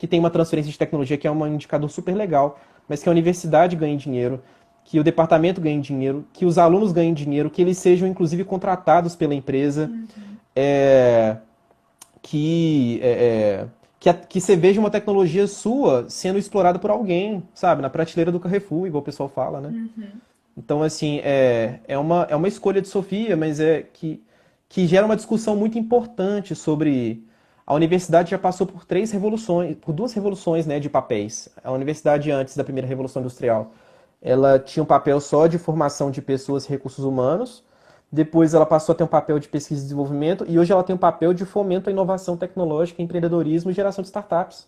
tem uma transferência de tecnologia, que é um indicador super legal, mas que a universidade ganhe dinheiro, que o departamento ganhe dinheiro, que os alunos ganhem dinheiro, que eles sejam, inclusive, contratados pela empresa, que você veja uma tecnologia sua sendo explorada por alguém, sabe? Na prateleira do Carrefour, igual o pessoal fala, né? Então, assim, é uma escolha de Sofia, mas que gera uma discussão muito importante sobre... A universidade já passou por duas revoluções, né, de papéis. A universidade, antes da primeira Revolução Industrial, ela tinha um papel só de formação de pessoas e recursos humanos. Depois ela passou a ter um papel de pesquisa e desenvolvimento. E hoje ela tem um papel de fomento à inovação tecnológica, empreendedorismo e geração de startups.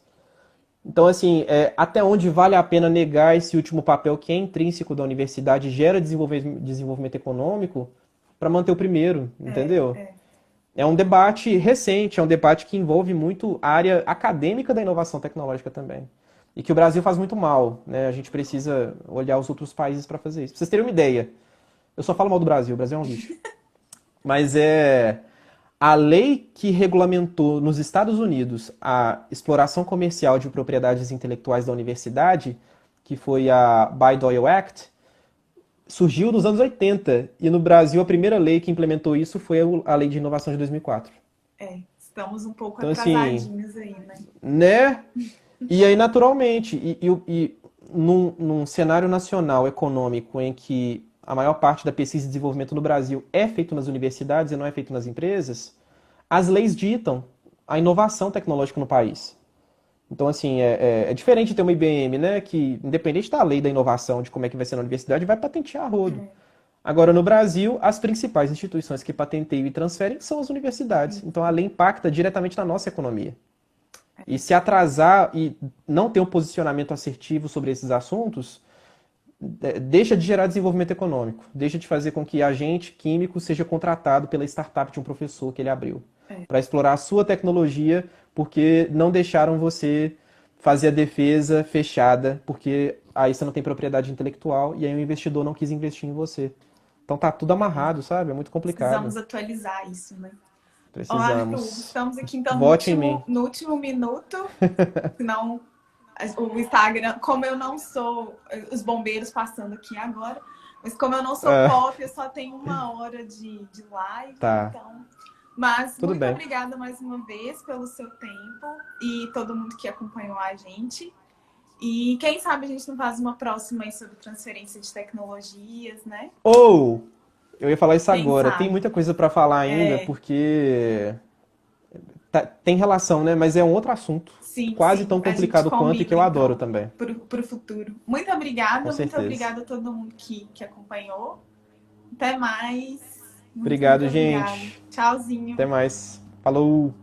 Então, assim, até onde vale a pena negar esse último papel que é intrínseco da universidade, gera desenvolvimento econômico, para manter o primeiro, É, entendeu? é. É um debate recente, é um debate que envolve muito a área acadêmica da inovação tecnológica também. E que o Brasil faz muito mal, né? A gente precisa olhar os outros países para fazer isso. Pra vocês terem uma ideia, eu só falo mal do Brasil, o Brasil é um lixo. Mas a lei que regulamentou nos Estados Unidos a exploração comercial de propriedades intelectuais da universidade, que foi a Bayh-Dole Act, surgiu nos anos 80. E no Brasil, a primeira lei que implementou isso foi a Lei de Inovação de 2004. Estamos um pouco Então, assim, atrasadinhos aí, né? né? E aí, naturalmente, num cenário nacional econômico em que a maior parte da pesquisa e desenvolvimento no Brasil é feito nas universidades e não é feito nas empresas, as leis ditam a inovação tecnológica no país. Então, assim, é diferente de ter uma IBM, né? Que, independente da lei da inovação, de como é que vai ser na universidade, vai patentear a rodo. Agora, no Brasil, as principais instituições que patenteiam e transferem são as universidades. Então, a lei impacta diretamente na nossa economia. E se atrasar e não ter um posicionamento assertivo sobre esses assuntos, deixa de gerar desenvolvimento econômico. Deixa de fazer com que agente químico seja contratado pela startup de um professor que ele abriu. Para explorar a sua tecnologia, porque não deixaram você fazer a defesa fechada, porque aí você não tem propriedade intelectual e aí o investidor não quis investir em você. Então tá tudo amarrado, sabe? É muito complicado. Precisamos atualizar isso, né? Ó, Arthur, Precisamos. estamos aqui então no Vote em mim. último, no último minuto, senão o Instagram, como eu não sou, os bombeiros passando aqui agora, mas como eu não sou pop, eu só tenho 1 hora de live, Tá. então. Mas Tudo muito bem. obrigada mais uma vez pelo seu tempo e todo mundo que acompanhou a gente. E quem sabe a gente não faz uma próxima aí sobre transferência de tecnologias, né? Ou, eu ia falar isso Quem agora, sabe? tem muita coisa para falar ainda, porque tem relação, né? Mas é um outro assunto, Sim, quase sim, tão a gente complicado quanto e que eu combina adoro então também. pro futuro. Muito Com certeza. obrigada a todo mundo que acompanhou. Até mais. Muito Obrigado, obrigada. gente. Tchauzinho. Até mais. Falou!